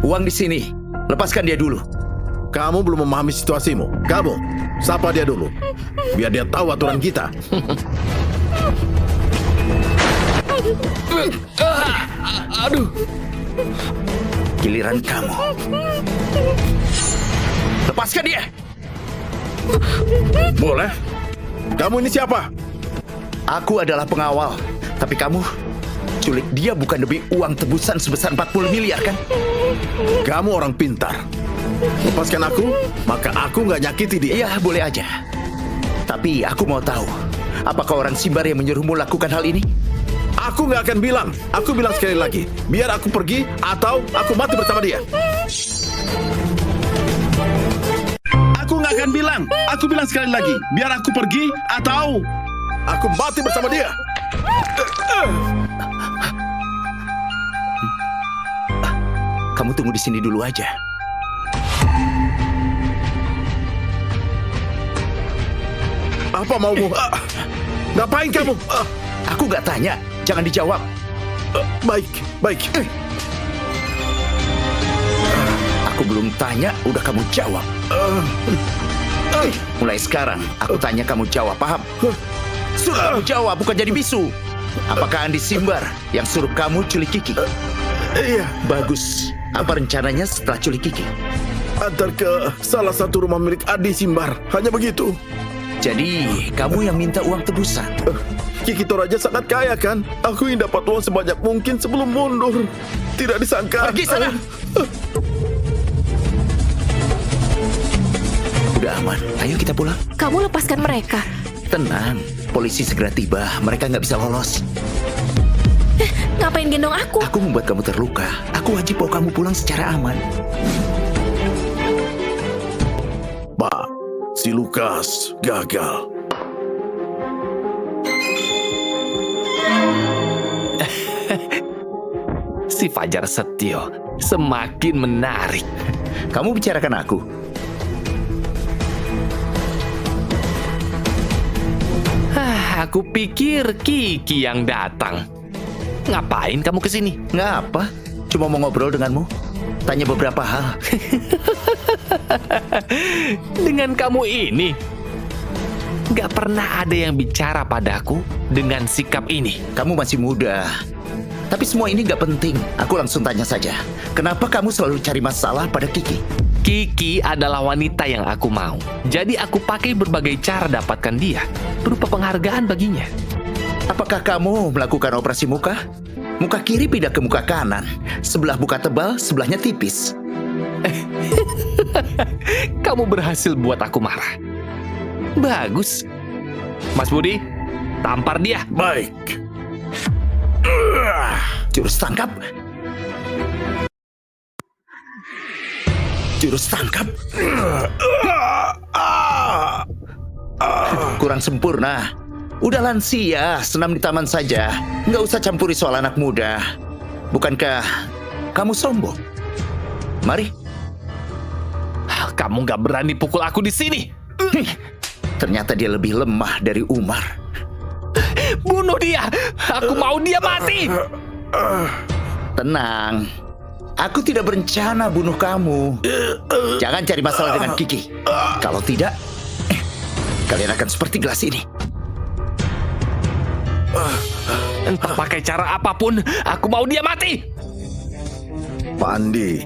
Uang di sini. Lepaskan dia dulu. Kamu belum memahami situasimu. Kamu, sapa dia dulu. Biar dia tahu aturan kita. Aduh. Giliran kamu. Lepaskan dia. Boleh. Kamu ini siapa? Aku adalah pengawal. Tapi kamu culik dia bukan demi uang tebusan sebesar 40 miliar kan? Kamu orang pintar. Lepaskan aku, maka aku nggak nyakiti dia. Iya, boleh aja. Tapi aku mau tahu, apakah orang Simbar yang menyuruhmu lakukan hal ini? Aku nggak akan bilang. Aku bilang sekali lagi. Biar aku pergi atau aku mati bersama dia. Aku nggak akan bilang. Aku bilang sekali lagi. Biar aku pergi atau aku mati bersama dia. Kamu tunggu di sini dulu aja. Apa maumu? Ngapain kamu? Aku nggak tanya, jangan dijawab. Baik, baik. Aku belum tanya, udah kamu jawab. Mulai sekarang, aku tanya kamu jawab, paham? Suruh kamu jawab, bukan jadi bisu. Apakah Andi Simbar yang suruh kamu culik Kiki? Iya. Bagus. Apa rencananya setelah culik Kiki? Antar ke salah satu rumah milik Adi Simbar. Hanya begitu. Jadi, kamu yang minta uang tebusan? Kiki Toraja sangat kaya kan? Aku ingin dapat uang sebanyak mungkin sebelum mundur. Tidak disangka. Pergi sana! Udah aman, ayo kita pulang. Kamu lepaskan mereka. Tenang, polisi segera tiba. Mereka nggak bisa lolos. Ngapain gendong aku? Aku membuat kamu terluka. Aku wajib bawa kamu pulang secara aman. Pak, si Lukas gagal. Si Fajar Setio semakin menarik. Kamu bicarakan aku. Aku pikir Kiki yang datang. Ngapain kamu kesini? Ngapa? Cuma mau ngobrol denganmu. Tanya beberapa hal. Dengan kamu ini, gak pernah ada yang bicara padaku dengan sikap ini. Kamu masih muda. Tapi semua ini gak penting. Aku langsung tanya saja. Kenapa kamu selalu cari masalah pada Kiki? Kiki adalah wanita yang aku mau. Jadi aku pakai berbagai cara dapatkan dia, berupa penghargaan baginya. Apakah kamu melakukan operasi muka? Muka kiri pindah ke muka kanan. Sebelah muka tebal, sebelahnya tipis. Kamu berhasil buat aku marah. Bagus. Mas Budi, tampar dia. Baik. Jurus tangkap. Jurus tangkap. Kurang sempurna. Udah lansia, senam di taman saja. Nggak usah campuri soal anak muda. Bukankah kamu sombong? Mari. Kamu gak berani pukul aku di sini. Ternyata dia lebih lemah dari Umar. Bunuh dia. Aku mau dia mati. Tenang. Aku tidak berencana bunuh kamu. Jangan cari masalah dengan Kiki. Kalau tidak, kalian akan seperti gelas ini. Entah pakai cara apapun, aku mau dia mati. Pak Andi,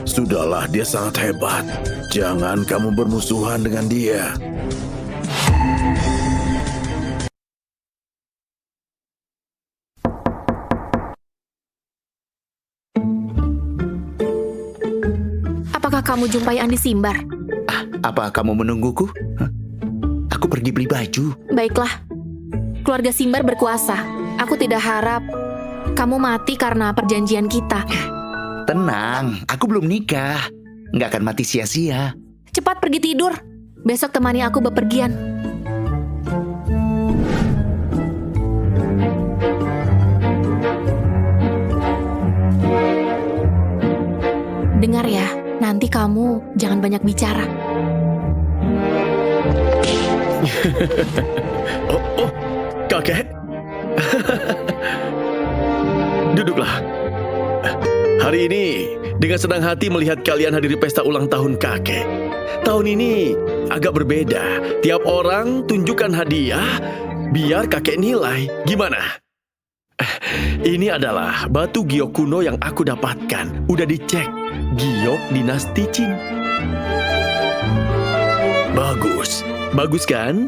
sudahlah, dia sangat hebat. Jangan kamu bermusuhan dengan dia. Apakah kamu jumpai Andi Simbar? Apa kamu menungguku? Hah? Aku pergi beli baju. Baiklah. Keluarga Simbar berkuasa. Aku tidak harap kamu mati karena perjanjian kita. Tenang, aku belum nikah. Nggak akan mati sia-sia. Cepat pergi tidur. Besok temani aku bepergian. Dengar ya, nanti kamu jangan banyak bicara. Oh, kakek. Duduklah. Hari ini, dengan senang hati melihat kalian hadiri pesta ulang tahun kakek. Tahun ini agak berbeda. Tiap orang tunjukkan hadiah, biar kakek nilai. Gimana? Ini adalah batu giok kuno yang aku dapatkan. Udah dicek. Giok dinasti Qin. Bagus. Bagus kan?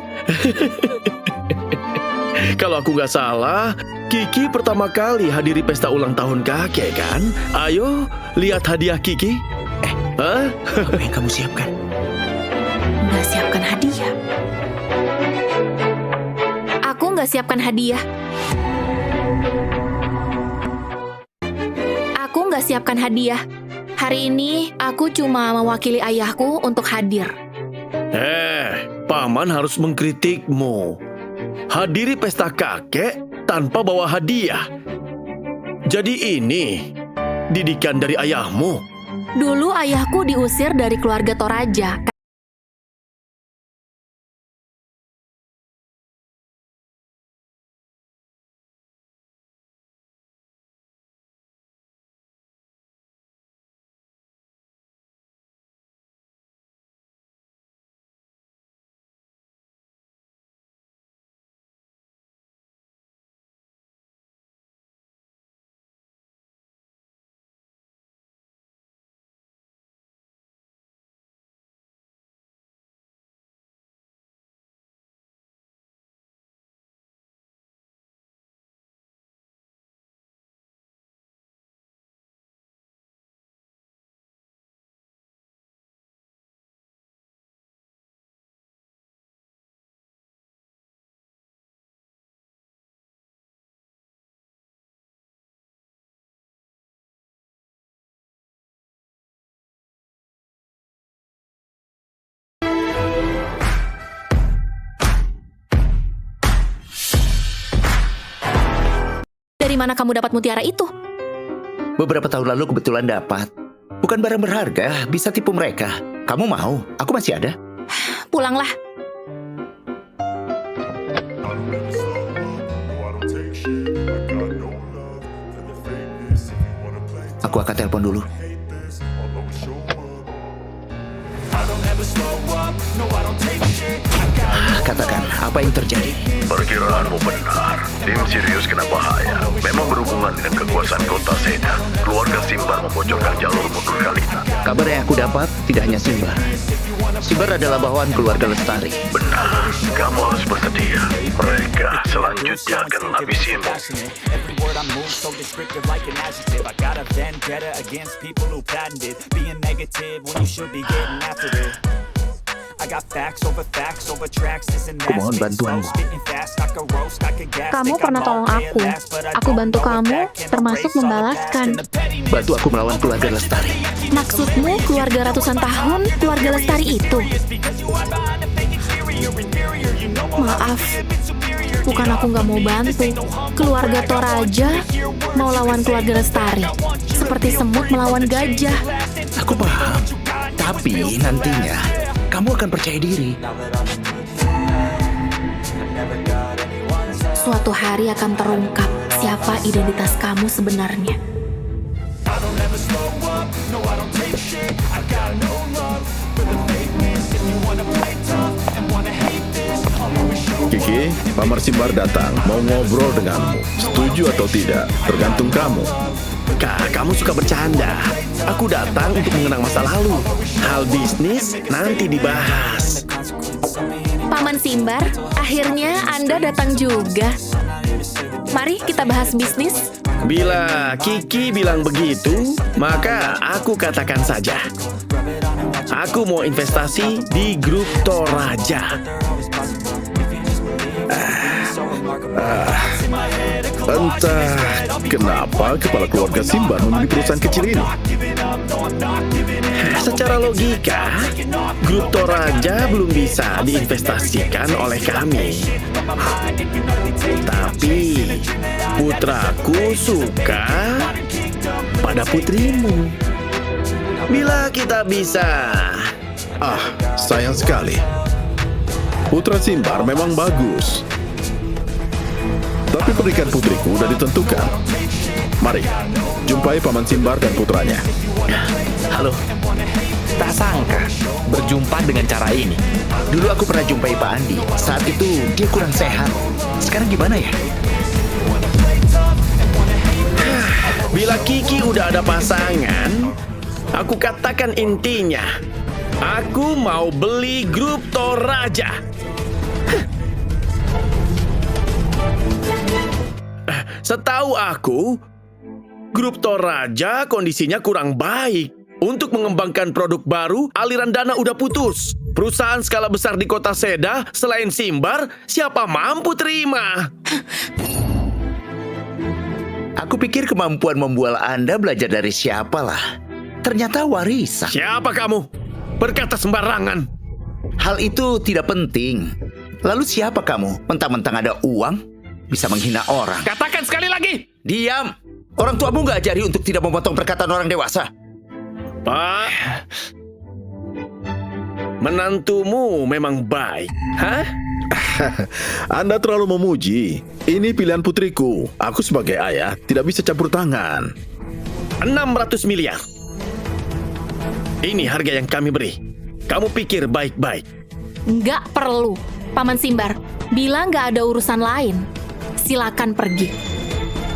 Kalau aku nggak salah, Kiki pertama kali hadiri pesta ulang tahun kakek kan? Ayo, lihat hadiah Kiki. Hah? Apa yang kamu siapkan? Nggak siapkan hadiah. Aku nggak siapkan hadiah. Aku nggak siapkan hadiah. Hari ini aku cuma mewakili ayahku untuk hadir. Paman harus mengkritikmu. Hadiri pesta kakek tanpa bawa hadiah. Jadi ini didikan dari ayahmu. Dulu ayahku diusir dari keluarga Toraja Dari mana kamu dapat mutiara itu? Beberapa tahun lalu kebetulan dapat. Bukan barang berharga, bisa tipu mereka. Kamu mau? Aku masih ada. Pulanglah. Aku akan telepon dulu. Katakan, apa yang terjadi? Perkiraanmu benar. Tim Sirius kena bahaya. Memang berhubungan dengan kekuasaan kota Seda. Keluarga Simbar membocorkan jalur mundur Kalina. Kabar yang aku dapat tidak hanya Simbar. Simbar adalah bawahan keluarga Lestari. Benar. Kamu harus bersedia. Mereka selanjutnya akan menghabisimu. Every word I move so descriptive like an adjective. I got a vendetta against people who patented being negative when you should be getting after it. I got facts over tracks. Kumohon bantuanmu. Kamu pernah tolong aku bantu kamu, termasuk membalaskan. Bantu aku melawan keluarga Lestari. Maksudmu keluarga ratusan tahun, keluarga Lestari itu? Maaf, bukan aku nggak mau bantu. Keluarga Toraja mau lawan keluarga Lestari, seperti semut melawan gajah. Aku paham. Tapi nantinya, kamu akan percaya diri. Suatu hari akan terungkap siapa identitas kamu sebenarnya. Kiki, Pamar Simbar datang, mau ngobrol denganmu. Setuju atau tidak, tergantung kamu. Kak, kamu suka bercanda. Aku datang untuk mengenang masa lalu. Hal bisnis nanti dibahas. Paman Simbar, akhirnya Anda datang juga. Mari kita bahas bisnis. Bila Kiki bilang begitu, maka aku katakan saja. Aku mau investasi di grup Toraja. Entah kenapa kepala keluarga Simbar memilih perusahaan kecil ini. Secara logika, grup Toraja belum bisa diinvestasikan oleh kami. Tapi putraku suka pada putrimu. Bila kita bisa... Sayang sekali. Putra Simbar memang bagus. Tapi pernikahan putriku udah ditentukan. Mari, jumpai Paman Simbar dan putranya. Halo. Tak sangka berjumpa dengan cara ini. Dulu aku pernah jumpai Pak Andi. Saat itu dia kurang sehat. Sekarang gimana ya? Bila Kiki udah ada pasangan, aku katakan intinya. Aku mau beli grup Toraja. Setahu aku, grup Toraja kondisinya kurang baik. Untuk mengembangkan produk baru, aliran dana udah putus. Perusahaan skala besar di kota Seda, selain Simbar, siapa mampu terima? Aku pikir kemampuan membual Anda belajar dari siapalah. Ternyata warisan. Siapa kamu? Berkata sembarangan. Hal itu tidak penting. Lalu siapa kamu? Mentang-mentang ada uang, bisa menghina orang. Katakan sekali lagi. Diam. Orang tuamu nggak ajari untuk tidak memotong perkataan orang dewasa. Pak, menantumu memang baik, hah? Anda terlalu memuji. Ini pilihan putriku. Aku sebagai ayah tidak bisa campur tangan. 600 miliar. Ini harga yang kami beri. Kamu pikir baik-baik. Nggak perlu, Paman Simbar. Bila nggak ada urusan lain, silakan pergi.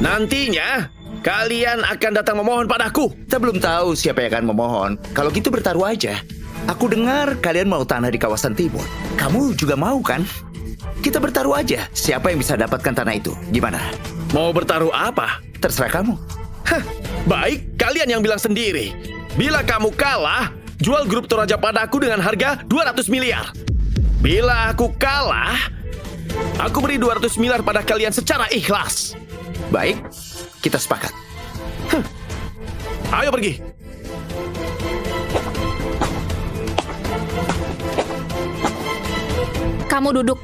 Nantinya, kalian akan datang memohon padaku. Kita belum tahu siapa yang akan memohon. Kalau gitu bertaruh aja. Aku dengar kalian mau tanah di kawasan timur. Kamu juga mau kan? Kita bertaruh aja. Siapa yang bisa dapatkan tanah itu? Gimana? Mau bertaruh apa? Terserah kamu. Hah, baik, kalian yang bilang sendiri. Bila kamu kalah, jual grup Toraja padaku dengan harga 200 miliar. Bila aku kalah, aku beri 200 miliar pada kalian secara ikhlas. Baik, kita sepakat. Ayo pergi. Kamu duduk.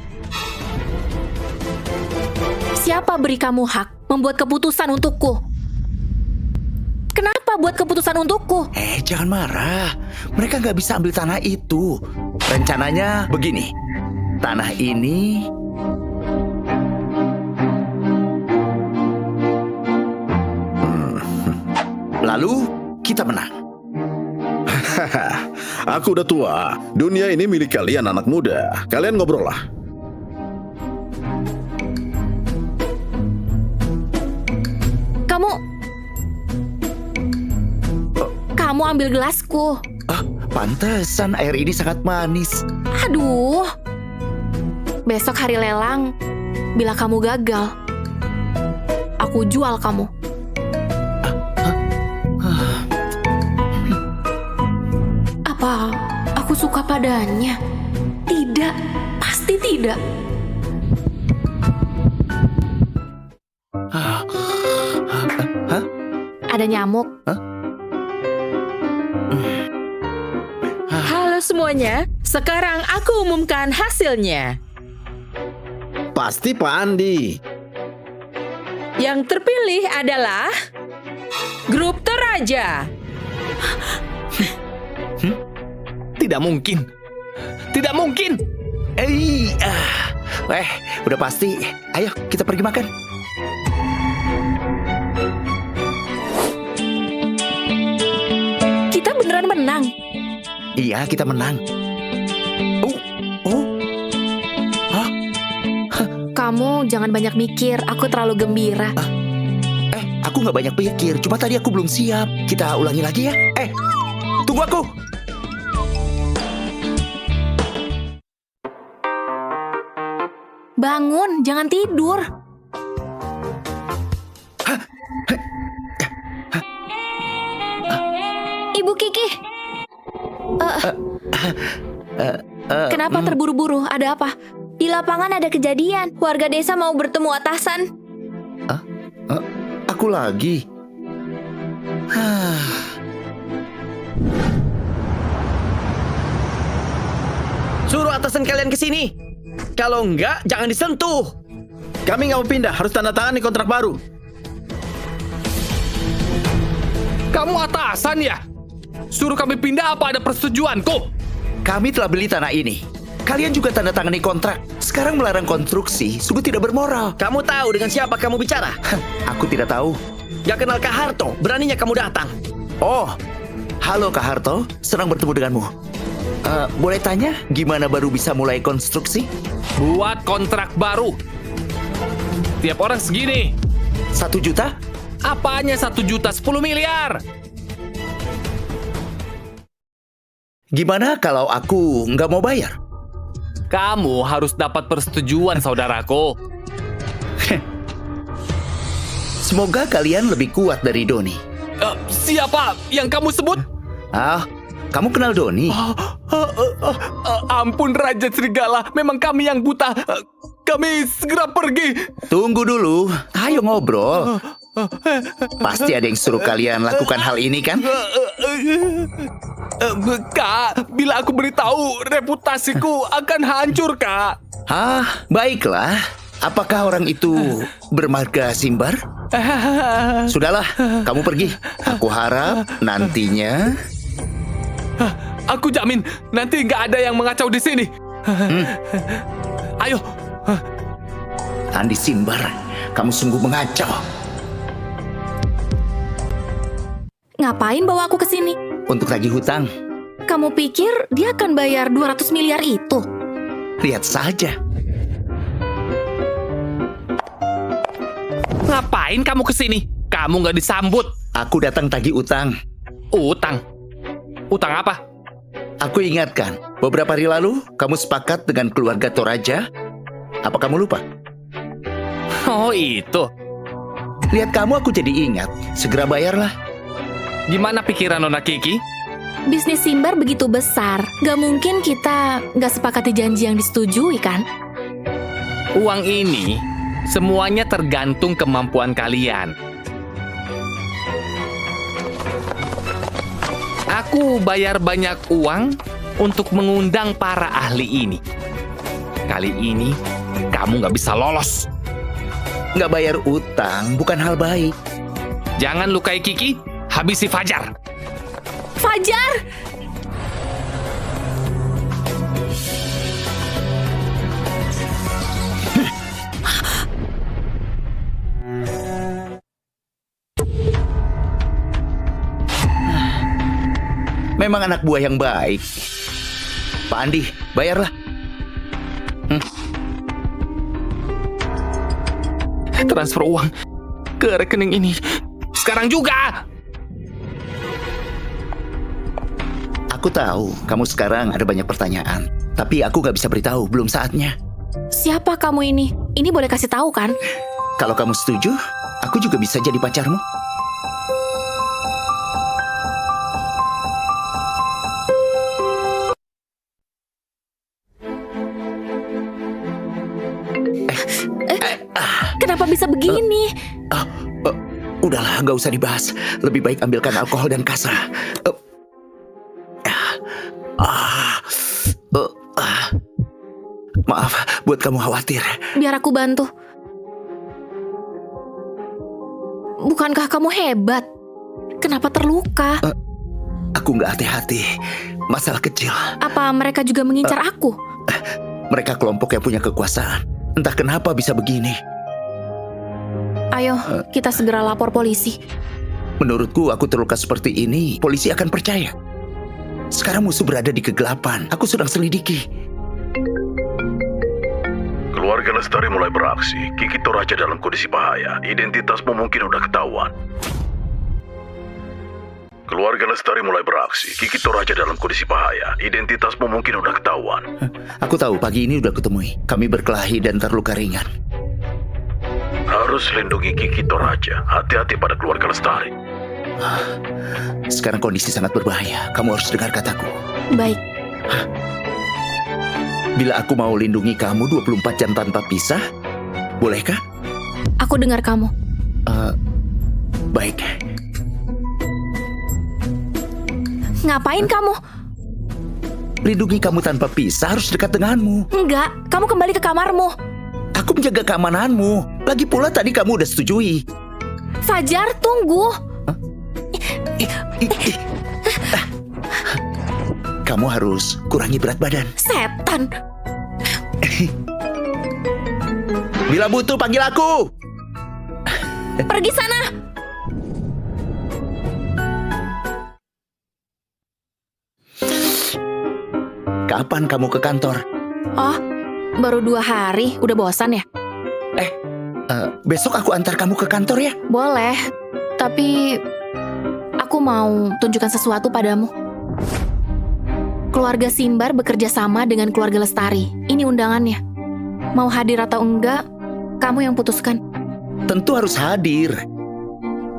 Siapa beri kamu hak membuat keputusan untukku. Kenapa buat keputusan untukku? Jangan marah. Mereka nggak bisa ambil tanah itu. Rencananya begini. Tanah ini... Lalu kita menang. Aku udah tua. Dunia ini milik kalian anak muda. Kalian ngobrol lah. Kamu ambil gelasku. Pantesan air ini sangat manis. Aduh. Besok hari lelang, bila kamu gagal, aku jual kamu. Apa aku suka padanya? Tidak, pasti tidak. Ada nyamuk. Halo semuanya, sekarang aku umumkan hasilnya. Pasti Pak Andi. Yang terpilih adalah Grup Toraja. Tidak mungkin. Tidak mungkin. Udah pasti. Ayo, kita pergi makan. Kita beneran menang. Iya, kita menang. Kamu jangan banyak mikir, aku terlalu gembira. Aku nggak banyak pikir, cuma tadi aku belum siap. Kita ulangi lagi ya. Tunggu aku. Bangun, jangan tidur. Ibu Kiki. Kenapa terburu-buru? Ada apa? Di lapangan ada kejadian. Warga desa mau bertemu atasan. Aku lagi. Suruh atasan kalian ke sini. Kalau enggak, jangan disentuh. Kami nggak mau pindah, harus tanda tangan di kontrak baru. Kamu atasan ya? Suruh kami pindah apa ada persetujuanku? Kami telah beli tanah ini. Kalian juga tanda tangani kontrak. Sekarang melarang konstruksi, sungguh tidak bermoral. Kamu tahu dengan siapa kamu bicara? Aku tidak tahu. Gak kenal Kak Harto, beraninya kamu datang. Oh, halo Kak Harto, senang bertemu denganmu. Boleh tanya, gimana baru bisa mulai konstruksi? Buat kontrak baru. Tiap orang segini. 1 juta? Apanya 1 juta? 10 miliar. Gimana kalau aku nggak mau bayar? Kamu harus dapat persetujuan, saudaraku. Semoga kalian lebih kuat dari Doni. Siapa yang kamu sebut? Kamu kenal Doni? Ampun Raja Serigala, memang kami yang buta. Kami segera pergi. Tunggu dulu, ayo ngobrol. Pasti ada yang suruh kalian lakukan hal ini kan? Kak, bila aku beritahu, reputasiku akan hancur, Kak. Baiklah. Apakah orang itu bermarga Simbar? Sudahlah, kamu pergi. Aku harap nantinya... Aku jamin nanti nggak ada yang mengacau di sini. Ayo. Andi Simbar, kamu sungguh mengacau. Ngapain bawa aku ke sini? Untuk tagih hutang. Kamu pikir dia akan bayar 200 miliar itu? Lihat saja. Ngapain kamu ke sini? Kamu nggak disambut. Aku datang tagih utang. Utang? Utang apa? Aku ingatkan, beberapa hari lalu kamu sepakat dengan keluarga Toraja. Apa kamu lupa? Oh itu. Lihat kamu aku jadi ingat. Segera bayarlah. Gimana pikiran Nona Kiki? Bisnis Simbar begitu besar, gak mungkin kita gak sepakati janji yang disetujui kan? Uang ini semuanya tergantung kemampuan kalian. Aku bayar banyak uang untuk mengundang para ahli ini. Kali ini kamu gak bisa lolos. nggak bayar utang bukan hal baik. Jangan lukai Kiki, habisi Fajar. Fajar! Memang anak buah yang baik. Pak Andi, bayarlah. Transfer uang ke rekening ini. Sekarang juga! Aku tahu kamu sekarang ada banyak pertanyaan. Tapi aku nggak bisa beritahu, belum saatnya. Siapa kamu ini? Ini boleh kasih tahu kan? Kalau kamu setuju, aku juga bisa jadi pacarmu. Kenapa bisa begini? Udahlah, nggak usah dibahas. Lebih baik ambilkan alkohol dan kasa. Maaf, buat kamu khawatir. Biar aku bantu. Bukankah kamu hebat? Kenapa terluka? Aku nggak hati-hati. Masalah kecil. Apa mereka juga mengincar aku? Mereka kelompok yang punya kekuasaan. Entah kenapa bisa begini. Ayo, kita segera lapor polisi. Menurutku, aku terluka seperti ini, polisi akan percaya. Sekarang musuh berada di kegelapan. Aku sedang selidiki. Keluarga Lestari mulai beraksi. Kiki Toraja dalam kondisi bahaya. Identitasmu mungkin udah ketahuan. Keluarga Lestari mulai beraksi. Kiki Toraja dalam kondisi bahaya. Identitasmu mungkin udah ketahuan. Aku tahu pagi ini udah kutemui. Kami berkelahi dan terluka ringan. Harus lindungi Kiki Toraja. Hati-hati pada keluarga Lestari. Sekarang kondisi sangat berbahaya. Kamu harus dengar kataku. Baik. Bila aku mau lindungi kamu 24 jam tanpa pisah, bolehkah? Aku dengar kamu. Baik. Ngapain kamu? Lindungi kamu tanpa pisah harus dekat denganmu. Enggak, kamu kembali ke kamarmu. Aku menjaga keamananmu. Lagi pula tadi kamu udah setujui. Fajar, tunggu. Kamu harus kurangi berat badan. Setan. Bila butuh panggil aku. Pergi sana. Kapan kamu ke kantor? Oh, baru 2 hari. Udah bosan ya? Besok aku antar kamu ke kantor ya? Boleh. Tapi aku mau tunjukkan sesuatu padamu. Keluarga Simbar bekerja sama dengan keluarga Lestari. Ini undangannya. Mau hadir atau enggak, kamu yang putuskan. Tentu harus hadir.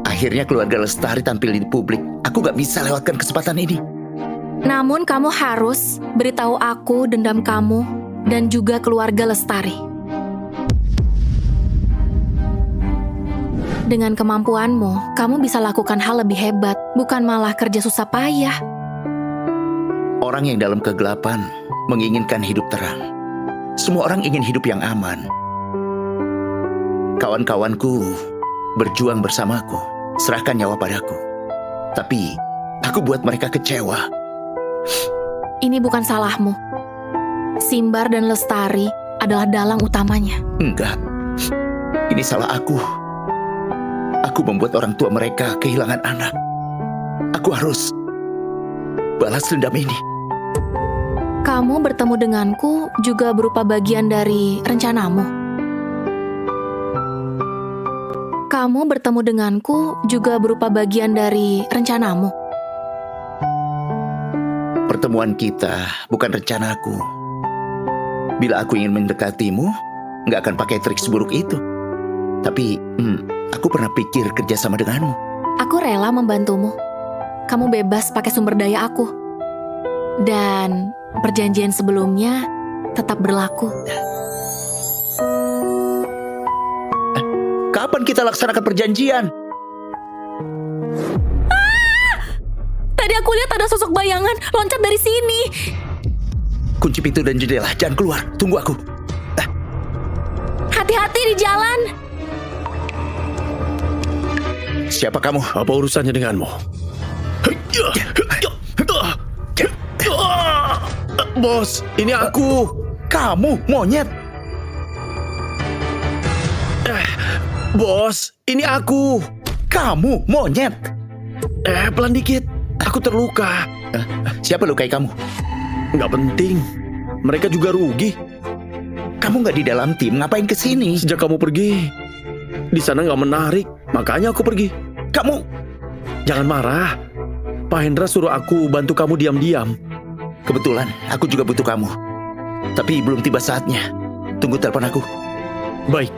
Akhirnya keluarga Lestari tampil di publik. Aku gak bisa lewatkan kesempatan ini. Namun kamu harus beritahu aku dendam kamu dan juga keluarga Lestari. Dengan kemampuanmu, kamu bisa lakukan hal lebih hebat, bukan malah kerja susah payah. Orang yang dalam kegelapan menginginkan hidup terang. Semua orang ingin hidup yang aman. Kawan-kawanku berjuang bersamaku, serahkan nyawa padaku. Tapi aku buat mereka kecewa. Ini bukan salahmu. Simbar dan Lestari adalah dalang utamanya. Enggak, ini salah aku. Aku membuat orang tua mereka kehilangan anak. Aku harus balas dendam ini. Kamu bertemu denganku juga berupa bagian dari rencanamu. Kamu bertemu denganku juga berupa bagian dari rencanamu. Pertemuan kita bukan rencanaku. Bila aku ingin mendekatimu, nggak akan pakai trik seburuk itu. Tapi, aku pernah pikir kerjasama denganmu. Aku rela membantumu. Kamu bebas pakai sumber daya aku. Dan perjanjian sebelumnya tetap berlaku. Kapan kita laksanakan perjanjian? Tadi aku lihat ada sosok bayangan loncat dari sini. Kunci pintu dan jendela, jangan keluar. Tunggu aku. Hati-hati di jalan. Siapa kamu? Apa urusannya denganmu? Bos, ini aku. Kamu, monyet. Bos, ini aku. Kamu, monyet. Pelan dikit. Aku terluka. Siapa lukai kamu? Nggak penting. Mereka juga rugi. Kamu nggak di dalam tim, ngapain kesini? Sejak kamu pergi, di sana nggak menarik. Makanya aku pergi. Kamu... Jangan marah. Pak Hendra suruh aku bantu kamu diam-diam. Kebetulan, aku juga butuh kamu. Tapi belum tiba saatnya. Tunggu telepon aku. Baik.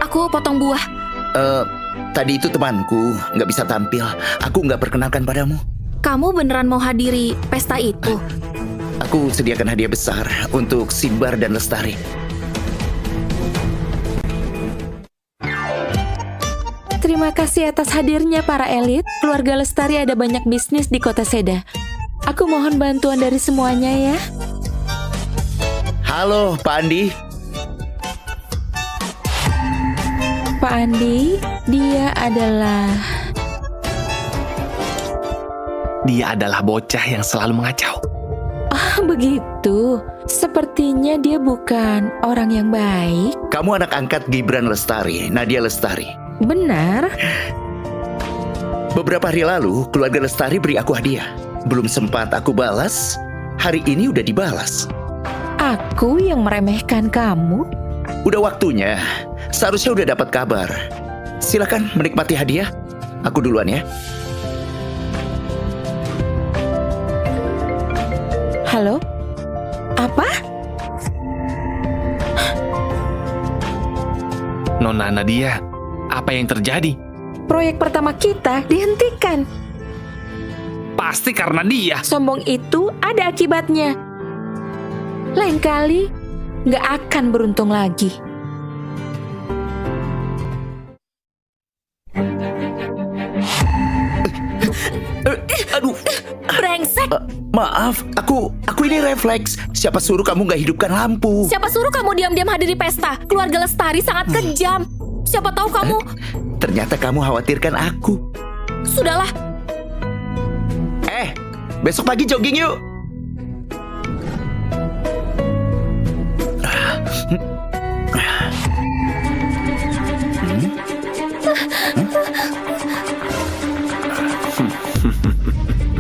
Aku potong buah. Tadi itu temanku, nggak bisa tampil. Aku nggak perkenalkan padamu. Kamu beneran mau hadiri pesta itu? Aku sediakan hadiah besar untuk Simbar dan Lestari. Terima kasih atas hadirnya para elit. Keluarga Lestari ada banyak bisnis di kota Seda. Aku mohon bantuan dari semuanya ya. Halo, Pak Andi. Pak Andi, dia adalah bocah yang selalu mengacau. begitu. Sepertinya dia bukan orang yang baik. Kamu anak angkat Gibran Lestari, Nadia Lestari. Benar. Beberapa hari lalu, keluarga Lestari beri aku hadiah. Belum sempat aku balas, hari ini udah dibalas. Aku yang meremehkan kamu? Udah waktunya. Seharusnya udah dapat kabar. Silakan menikmati hadiah. Aku duluan ya. Halo? Apa? Nona Nadia, apa yang terjadi? Proyek pertama kita dihentikan. Pasti karena dia. Sombong itu ada akibatnya. Lain kali, nggak akan beruntung lagi. Aduh. Brengsek. Maaf, aku ini refleks. Siapa suruh kamu nggak hidupkan lampu? Siapa suruh kamu diam-diam hadiri pesta? Keluarga Lestari sangat kejam. Siapa tahu kamu... Ternyata kamu khawatirkan aku. Sudahlah. Besok pagi jogging yuk.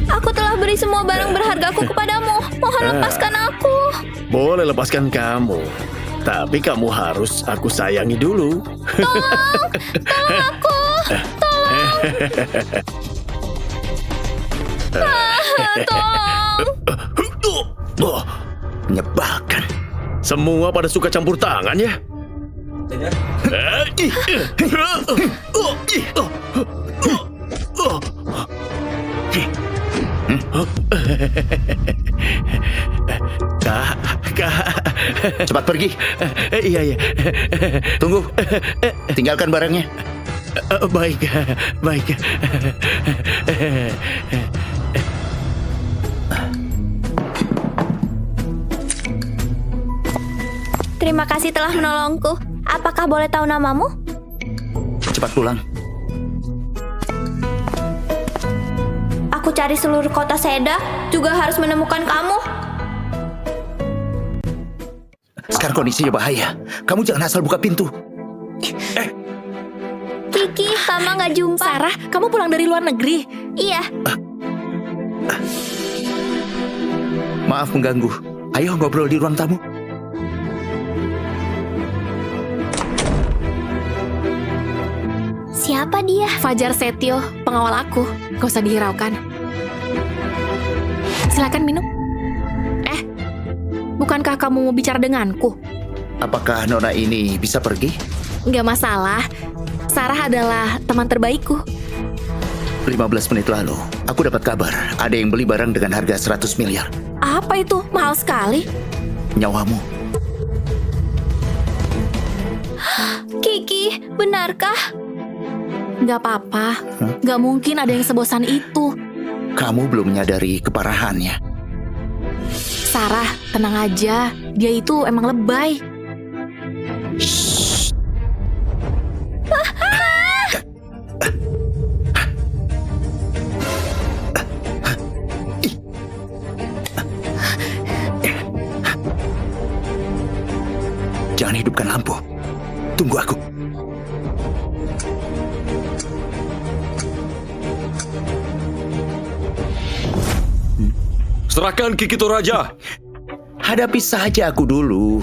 Aku telah beri semua barang berhargaku kepadamu. Mohon lepaskan aku. Boleh lepaskan kamu. Tapi kamu harus aku sayangi dulu. Tolong aku. Tolong. Tolong. Menyebalkan. Semua pada suka campur tangan ya. Cepat pergi. Iya. Tunggu. Tinggalkan barangnya. Baik. Terima kasih telah menolongku. Apakah boleh tahu namamu? Cepat pulang. Aku cari seluruh kota Seda, juga harus menemukan kamu. Sekarang kondisinya bahaya. Kamu jangan asal buka pintu. Kiki, lama nggak jumpa. Sarah, kamu pulang dari luar negeri? Iya. Maaf mengganggu. Ayo ngobrol di ruang tamu. Siapa dia? Fajar Setio, pengawal aku. Gak usah dihiraukan. Silakan minum. Bukankah kamu mau bicara denganku? Apakah Nona ini bisa pergi? Nggak masalah. Sarah adalah teman terbaikku. 15 menit lalu, aku dapat kabar ada yang beli barang dengan harga 100 miliar. Apa itu? Mahal sekali. Nyawamu. Kiki, benarkah? Nggak apa-apa. Nggak mungkin ada yang sebosan itu. Kamu belum menyadari keparahannya. Sarah, tenang aja. Dia itu emang lebay. Jangan hidupkan lampu. Tunggu aku. Serahkan Kiki Toraja. Hadapi saja aku dulu.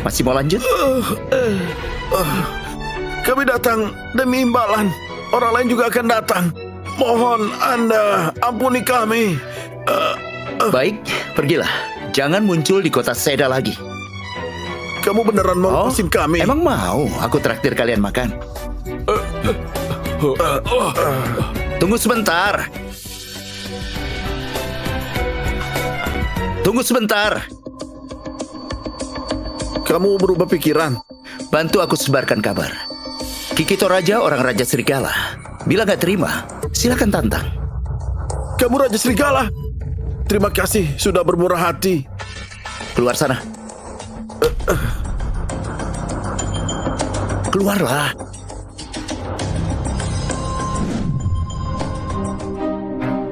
Masih mau lanjut? Kami datang demi imbalan. Orang lain juga akan datang. Mohon Anda ampuni kami. Baik, pergilah. Jangan muncul di kota Seda lagi. Kamu beneran mau ngurusin kami? Emang mau aku traktir kalian makan? Tunggu sebentar. Tunggu sebentar. Kamu berubah pikiran? Bantu aku sebarkan kabar. Kiki Toraja orang Raja Serigala. Bila nggak terima, silakan tantang. Kamu Raja Serigala? Terima kasih sudah bermurah hati. Keluar sana. Keluarlah.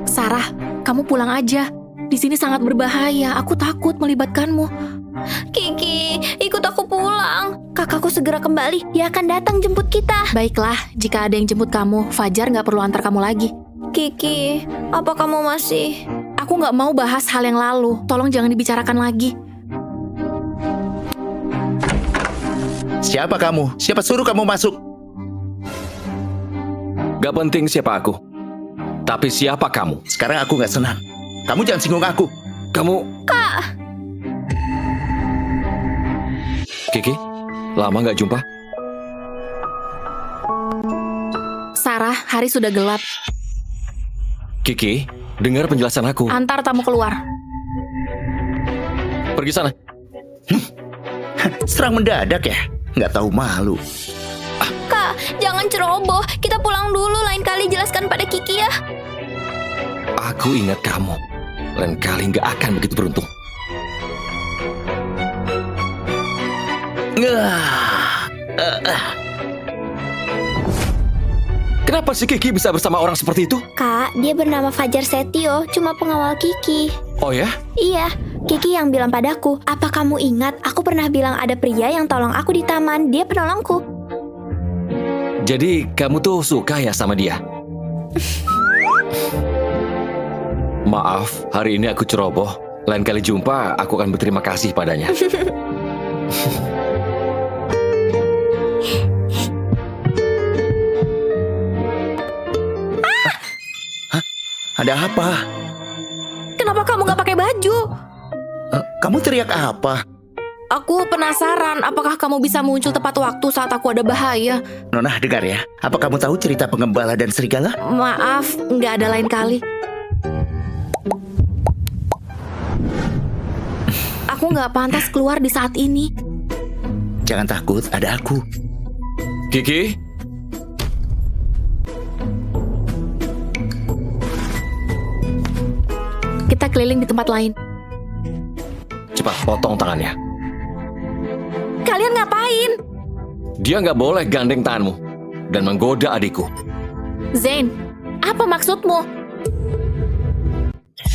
Sarah, kamu pulang aja. Di sini sangat berbahaya. Aku takut melibatkanmu. Kiki, ikut aku pulang. Kakakku segera kembali. Dia akan datang jemput kita. Baiklah, jika ada yang jemput kamu, Fajar nggak perlu antar kamu lagi. Kiki, apa kamu masih... Aku nggak mau bahas hal yang lalu. Tolong jangan dibicarakan lagi. Siapa kamu? Siapa suruh kamu masuk? Gak penting siapa aku. Tapi siapa kamu? Sekarang aku nggak senang. Kamu jangan singgung aku. Kamu... Kak! Kiki, lama gak jumpa? Sarah, hari sudah gelap. Kiki, dengar penjelasan aku. Antar tamu keluar. Pergi sana. Serang mendadak ya? Nggak tahu malu. Kak, jangan ceroboh. Kita pulang dulu, lain kali jelaskan pada Kiki ya. Aku ingat kamu. Lain kali gak akan begitu beruntung. Kenapa sih Kiki bisa bersama orang seperti itu? Kak, dia bernama Fajar Setio, cuma pengawal Kiki. Oh ya? Iya, Kiki yang bilang padaku, apa kamu ingat aku pernah bilang ada pria yang tolong aku di taman, dia penolongku. Jadi kamu tuh suka ya sama dia? Maaf, hari ini aku ceroboh. Lain kali jumpa, aku akan berterima kasih padanya. Ada apa? Kenapa kamu nggak pakai baju? Kamu teriak apa? Aku penasaran, apakah kamu bisa muncul tepat waktu saat aku ada bahaya? Nona, dengar ya. Apa kamu tahu cerita pengembala dan serigala? Maaf, nggak ada lain kali. Aku nggak pantas keluar di saat ini. Jangan takut, ada aku. Kiki? Kita keliling di tempat lain. Cepat potong tangannya. Kalian ngapain? Dia nggak boleh gandeng tanganmu dan menggoda adikku. Zain, apa maksudmu?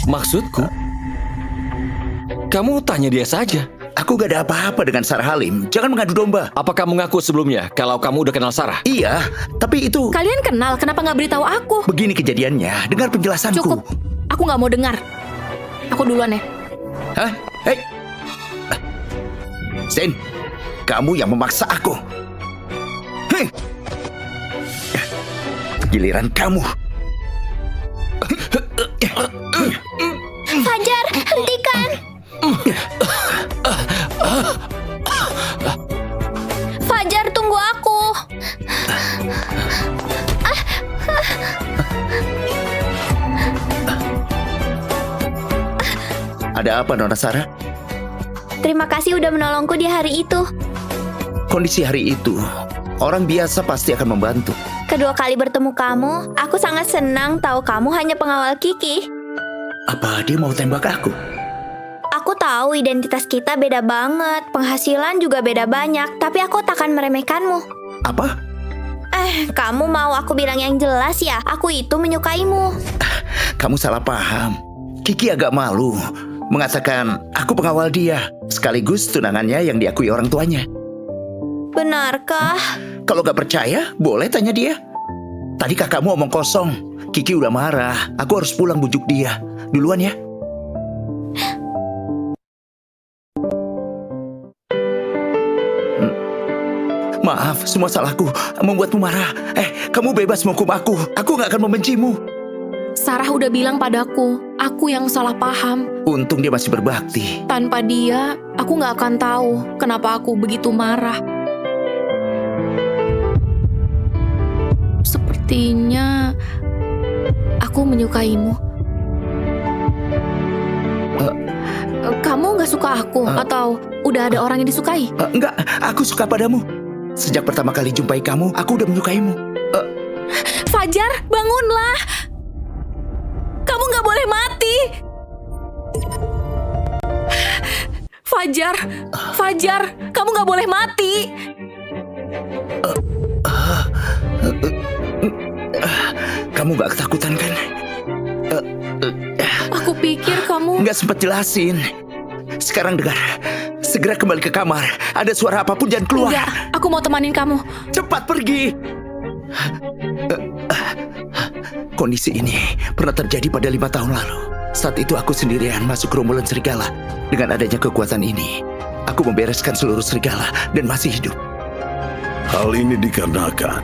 Maksudku? Kamu tanya dia saja. Aku gak ada apa-apa dengan Sarah Halim. Jangan mengadu domba. Apa kamu ngaku sebelumnya kalau kamu udah kenal Sarah? Iya, tapi itu... Kalian kenal, kenapa nggak beritahu aku? Begini kejadiannya, dengar penjelasanku. Cukup, aku nggak mau dengar. Aku duluan ya. Hah? Hei! Zain, kamu yang memaksa aku. Giliran kamu. Fajar, hentikan! Fajar, tunggu aku. Ada apa, Nona Sarah? Terima kasih udah menolongku di hari itu. Kondisi hari itu, orang biasa pasti akan membantu. Kedua kali bertemu kamu, aku sangat senang tahu kamu hanya pengawal Kiki. Apa dia mau tembak aku? Aku tahu identitas kita beda banget, penghasilan juga beda banyak, tapi aku takkan meremehkanmu. Apa? Kamu mau aku bilang yang jelas ya? Aku itu menyukaimu. Kamu salah paham. Kiki agak malu mengatakan aku pengawal dia, sekaligus tunangannya yang diakui orang tuanya. Benarkah? Kalau gak percaya, boleh tanya dia. Tadi kakakmu omong kosong. Kiki udah marah. Aku harus pulang bujuk dia. Duluan ya. Maaf, semua salahku membuatmu marah. Kamu bebas menghukum aku. Aku gak akan membencimu. Sarah udah bilang padaku, aku yang salah paham. Untung dia masih berbakti. Tanpa dia, aku nggak akan tahu kenapa aku begitu marah. Sepertinya aku menyukaimu. Kamu nggak suka aku? Atau udah ada orang yang disukai? Enggak, aku suka padamu. Sejak pertama kali jumpai kamu, aku udah menyukaimu. Fajar, bangunlah! Kamu nggak boleh mati! Fajar, Fajar, kamu nggak boleh mati! Kamu gak ketakutan kan? Aku pikir kamu... Nggak sempat jelasin. Sekarang dengar. Segera kembali ke kamar. Ada suara apapun jangan keluar. Enggak, aku mau temanin kamu. Cepat pergi. Kondisi ini pernah terjadi pada 5 tahun lalu. Saat itu aku sendirian masuk gerombolan serigala. Dengan adanya kekuatan ini, aku membereskan seluruh serigala dan masih hidup. Hal ini dikarenakan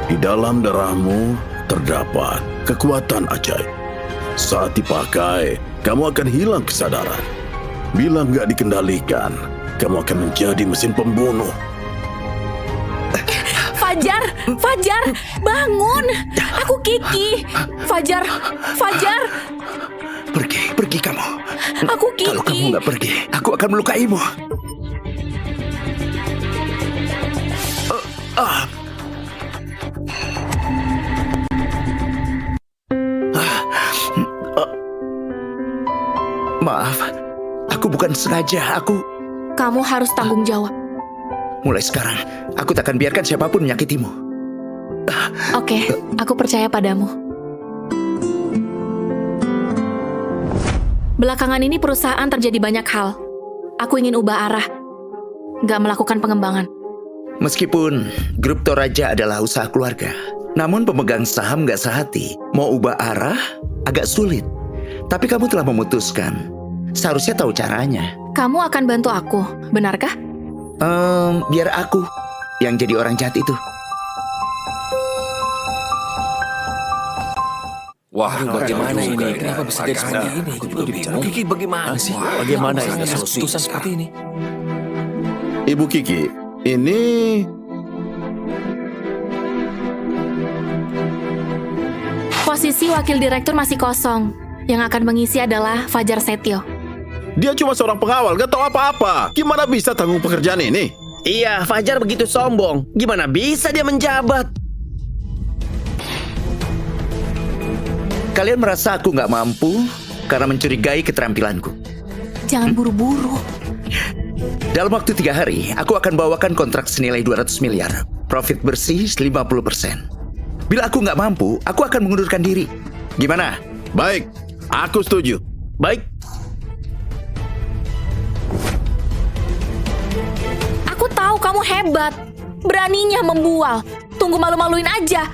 di dalam darahmu terdapat kekuatan ajaib. Saat dipakai, kamu akan hilang kesadaran. Bila nggak dikendalikan, kamu akan menjadi mesin pembunuh. Fajar, Fajar, bangun! Aku Kiki. Fajar, Fajar. Pergi kamu. Aku Kiki. Kalau kamu nggak pergi, aku akan melukaimu. Maaf, aku bukan sengaja. Kamu harus tanggung jawab. Mulai sekarang, aku takkan biarkan siapapun menyakitimu. Oke, aku percaya padamu. Belakangan ini perusahaan terjadi banyak hal. Aku ingin ubah arah, nggak melakukan pengembangan. Meskipun grup Toraja adalah usaha keluarga, namun pemegang saham nggak sehati. Mau ubah arah agak sulit. Tapi kamu telah memutuskan. Seharusnya tahu caranya. Kamu akan bantu aku, benarkah? Biar aku yang jadi orang jahat itu. Wah, bagaimana ini? Kenapa bisa jadi seperti ini? Aku juga bingung. Kiki, bagaimana sih? Bagaimana ini keputusan seperti ini? Ibu Kiki, ini... Posisi wakil direktur masih kosong. Yang akan mengisi adalah Fajar Setio. Dia cuma seorang pengawal, gak tahu apa-apa. Gimana bisa tanggung pekerjaan ini? Iya, Fajar begitu sombong. Gimana bisa dia menjabat? Kalian merasa aku nggak mampu karena mencurigai keterampilanku. Jangan buru-buru. Dalam waktu 3 hari, aku akan bawakan kontrak senilai 200 miliar. Profit bersih 50%. Bila aku nggak mampu, aku akan mengundurkan diri. Gimana? Baik, aku setuju. Baik. Aku tahu kamu hebat. Beraninya membual. Tunggu malu-maluin aja.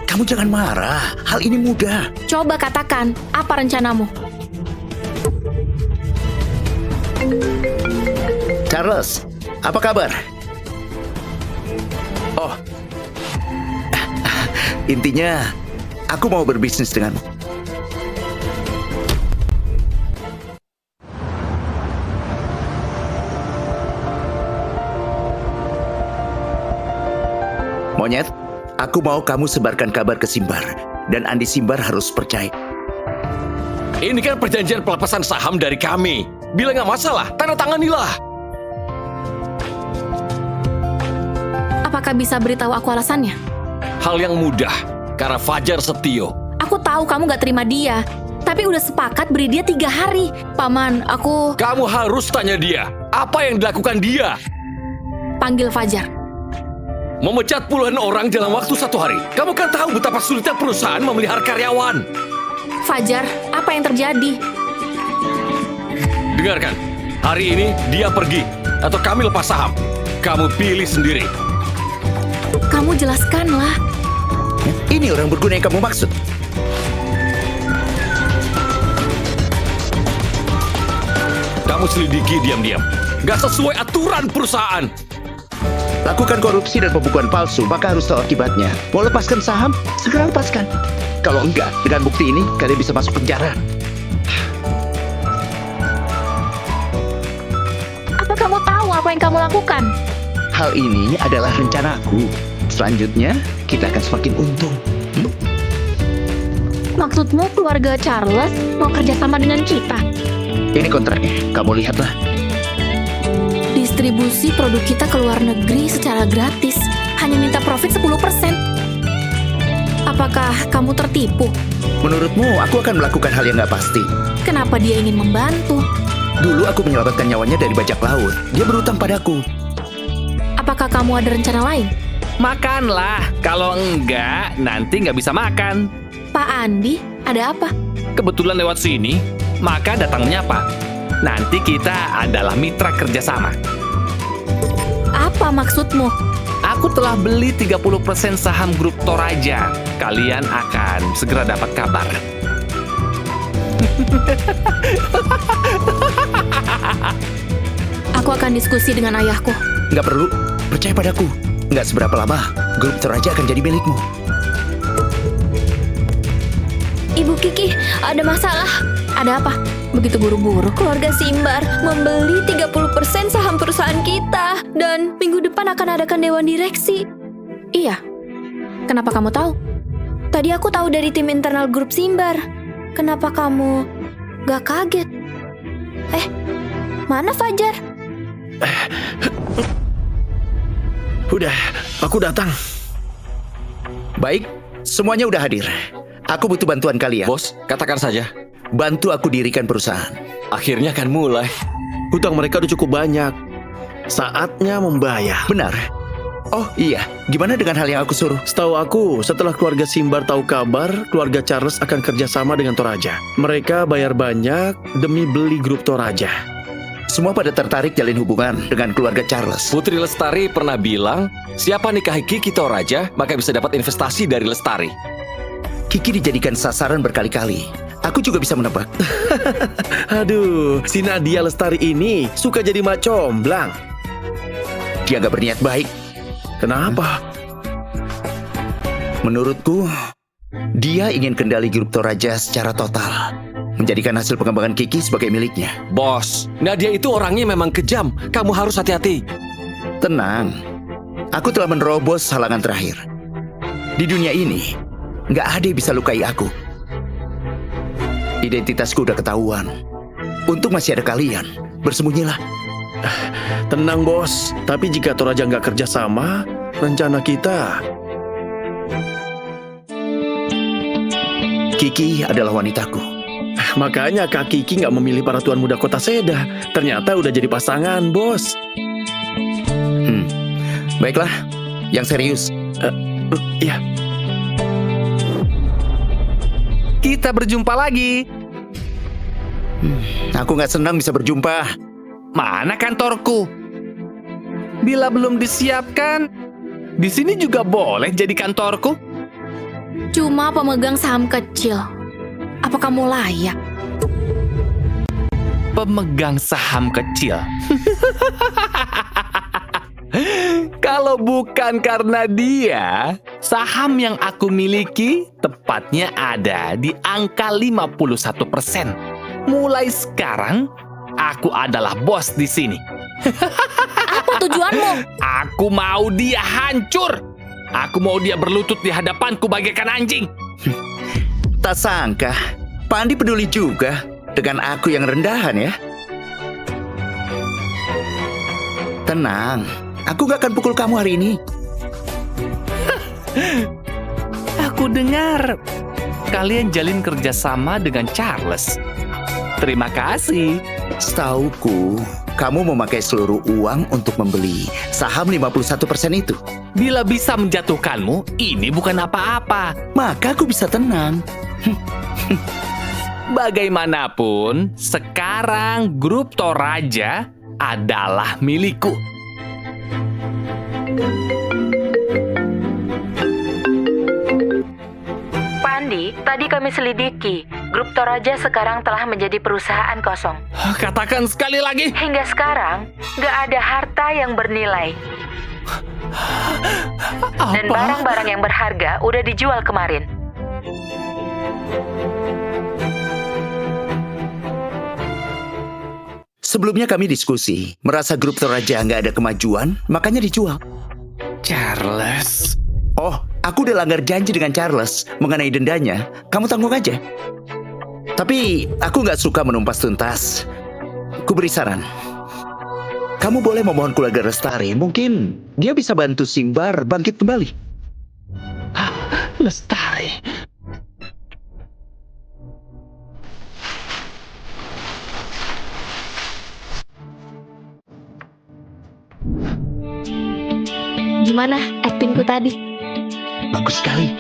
Kamu jangan marah. Hal ini mudah. Coba katakan, apa rencanamu? Charles, apa kabar? Oh, intinya aku mau berbisnis denganmu. Monyet, aku mau kamu sebarkan kabar ke Simbar. Dan Andi Simbar harus percaya. Ini kan perjanjian pelepasan saham dari kami. Bila nggak masalah, tanda tanganilah. Apakah bisa beritahu aku alasannya? Hal yang mudah, karena Fajar Setio. Aku tahu kamu gak terima dia, tapi udah sepakat beri dia 3 hari. Paman, aku... Kamu harus tanya dia, apa yang dilakukan dia? Panggil Fajar. Memecat puluhan orang dalam waktu 1 hari. Kamu kan tahu betapa sulitnya perusahaan memelihara karyawan. Fajar, apa yang terjadi? Dengarkan, hari ini dia pergi, atau kami lepas saham. Kamu pilih sendiri. Kamu jelaskanlah. Ini orang berguna yang kamu maksud. Kamu selidiki diam-diam. Gak sesuai aturan perusahaan. Lakukan korupsi dan pembukuan palsu, maka harus tahu akibatnya. Mau lepaskan saham, segera lepaskan. Kalau enggak, dengan bukti ini, kalian bisa masuk penjara. Apa kamu tahu apa yang kamu lakukan? Hal ini adalah rencanaku. Selanjutnya, kita akan semakin untung. Maksudmu keluarga Charles mau kerjasama dengan kita? Ini kontraknya, kamu lihatlah. Distribusi produk kita ke luar negeri secara gratis. Hanya minta profit 10%. Apakah kamu tertipu? Menurutmu, aku akan melakukan hal yang nggak pasti. Kenapa dia ingin membantu? Dulu aku menyelamatkan nyawanya dari bajak laut. Dia berutang padaku. Apakah kamu ada rencana lain? Makanlah. Kalau enggak, nanti nggak bisa makan. Pak Andi, ada apa? Kebetulan lewat sini, maka datang menyapa. Nanti kita adalah mitra kerjasama. Apa maksudmu? Aku telah beli 30% saham grup Toraja. Kalian akan segera dapat kabar. Aku akan diskusi dengan ayahku. Nggak perlu, percaya padaku. Nggak seberapa lama, grup Toraja akan jadi milikmu. Ibu Kiki, ada masalah. Ada apa? Begitu buru-buru. Keluarga Simbar membeli 30% saham perusahaan kita. Dan minggu depan akan adakan dewan direksi. Iya. Kenapa kamu tahu? Tadi aku tahu dari tim internal grup Simbar. Kenapa kamu gak kaget? Mana Fajar? Udah, aku datang. Baik, semuanya udah hadir. Aku butuh bantuan kalian. Bos, katakan saja. Bantu aku dirikan perusahaan. Akhirnya akan mulai. Hutang mereka udah cukup banyak. Saatnya membayar. Benar. Oh iya, gimana dengan hal yang aku suruh? Setahu aku, setelah keluarga Simbar tahu kabar, keluarga Charles akan kerjasama dengan Toraja. Mereka bayar banyak demi beli grup Toraja. Semua pada tertarik jalin hubungan dengan keluarga Charles. Putri Lestari pernah bilang, siapa nikahi Kiki Toraja, maka bisa dapat investasi dari Lestari. Kiki dijadikan sasaran berkali-kali. Aku juga bisa menebak. Aduh, si Nadia Lestari ini suka jadi mak comblang. Dia gak berniat baik. Kenapa? Menurutku, dia ingin kendali grup Toraja secara total. Menjadikan hasil pengembangan Kiki sebagai miliknya. Bos, Nadia itu orangnya memang kejam. Kamu harus hati-hati. Tenang. Aku telah menerobos halangan terakhir. Di dunia ini, nggak ada yang bisa lukai aku. Identitasku udah ketahuan. Untung masih ada kalian. Bersembunyilah. Tenang bos, tapi jika Toraja nggak kerjasama, rencana kita... Kiki adalah wanitaku. Makanya Kak Kiki nggak memilih para tuan muda kota Seda. Ternyata udah jadi pasangan, bos. Baiklah, yang serius. Iya. Kita berjumpa lagi. Aku nggak senang bisa berjumpa. Mana kantorku? Bila belum disiapkan, di sini juga boleh jadi kantorku. Cuma pemegang saham kecil. Apa kamu layak? Pemegang saham kecil. Kalau bukan karena dia, saham yang aku miliki tepatnya ada di angka 51%. Mulai sekarang, aku adalah bos di sini. Apa tujuanmu? Aku mau dia hancur. Aku mau dia berlutut di hadapanku bagaikan anjing. Tak sangka, Pak Andi peduli juga dengan aku yang rendahan ya. Tenang, aku gak akan pukul kamu hari ini. Aku dengar kalian jalin kerjasama dengan Charles. Terima kasih. Setauku, kamu memakai seluruh uang untuk membeli saham 51% itu. Bila bisa menjatuhkanmu, ini bukan apa-apa. Maka aku bisa tenang. Bagaimanapun, sekarang grup Toraja adalah milikku. Pandi, tadi kami selidiki. Grup Toraja sekarang telah menjadi perusahaan kosong. Katakan sekali lagi. Hingga sekarang, nggak ada harta yang bernilai. Dan barang-barang yang berharga udah dijual kemarin. Sebelumnya kami diskusi, merasa grup Toraja nggak ada kemajuan, makanya dijual. Charles. Oh, aku udah langgar janji dengan Charles mengenai dendanya. Kamu tanggung aja. Tapi aku nggak suka menumpas tuntas. Ku beri saran. Kamu boleh memohon keluarga Lestari. Mungkin dia bisa bantu Simbar bangkit kembali. Lestari. Gimana actingku tadi? Bagus sekali.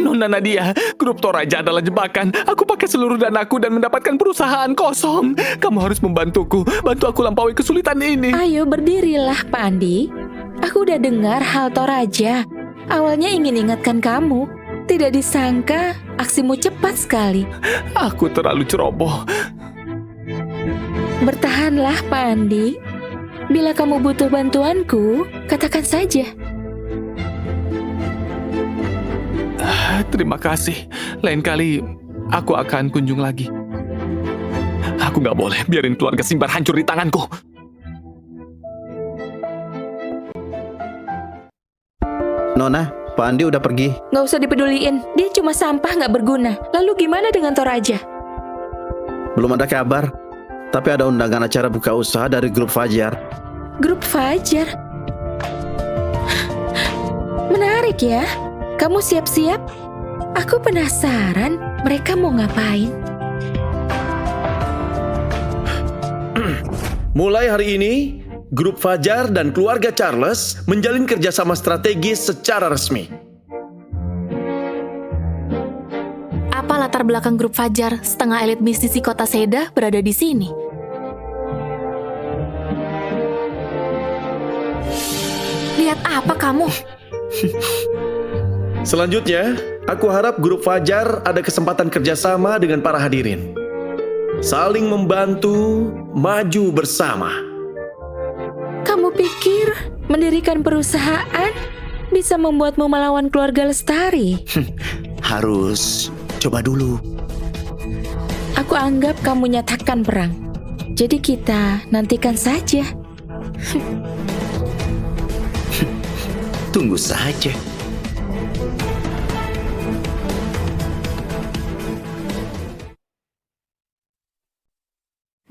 Nona Nadia, grup Toraja adalah jebakan. Aku pakai seluruh danaku dan mendapatkan perusahaan kosong. Kamu harus membantuku. Bantu aku lampaui kesulitan ini. Ayo berdirilah, Pak Andi. Aku udah dengar hal Toraja. Awalnya ingin ingatkan kamu. Tidak disangka aksimu cepat sekali. Aku terlalu ceroboh. Bertahanlah, Pak Andi. Bila kamu butuh bantuanku, katakan saja. Terima kasih. Lain kali aku akan kunjung lagi. Aku nggak boleh biarin keluarga Simbar hancur di tanganku. Nona, Pak Andi udah pergi. Nggak usah dipeduliin, dia cuma sampah nggak berguna. Lalu gimana dengan Toraja? Belum ada kabar. Tapi ada undangan acara buka usaha dari grup Fajar. Grup Fajar? Menarik ya. Kamu siap-siap? Aku penasaran mereka mau ngapain. Mulai hari ini, grup Fajar dan keluarga Charles menjalin kerjasama strategis secara resmi. Apa latar belakang grup Fajar setengah elit bisnis di kota Seda berada di sini? Lihat apa kamu? Selanjutnya, aku harap grup Fajar ada kesempatan kerjasama dengan para hadirin. Saling membantu, maju bersama. Kamu pikir mendirikan perusahaan bisa membuatmu melawan keluarga Lestari? Harus coba dulu. Aku anggap kamu nyatakan perang. Jadi kita nantikan saja. Tunggu saja.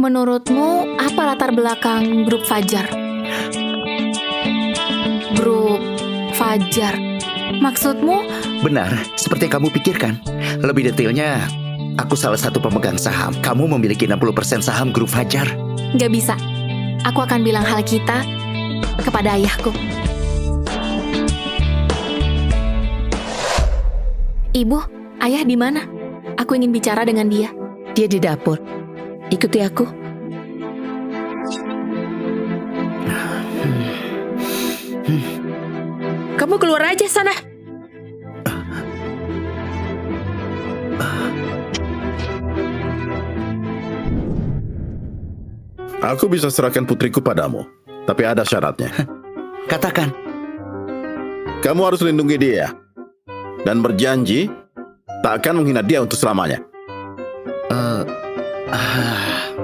Menurutmu, apa latar belakang grup Fajar? Grup Fajar. Maksudmu? Benar, seperti yang kamu pikirkan. Lebih detailnya, aku salah satu pemegang saham. Kamu memiliki 60% saham grup Fajar. Gak bisa. Aku akan bilang hal kita kepada ayahku. Ibu, ayah di mana? Aku ingin bicara dengan dia. Dia di dapur. Ikuti aku. Kamu keluar aja sana. Aku bisa serahkan putriku padamu, tapi ada syaratnya. Katakan. Kamu harus lindungi dia. Dan berjanji tak akan menghina dia untuk selamanya.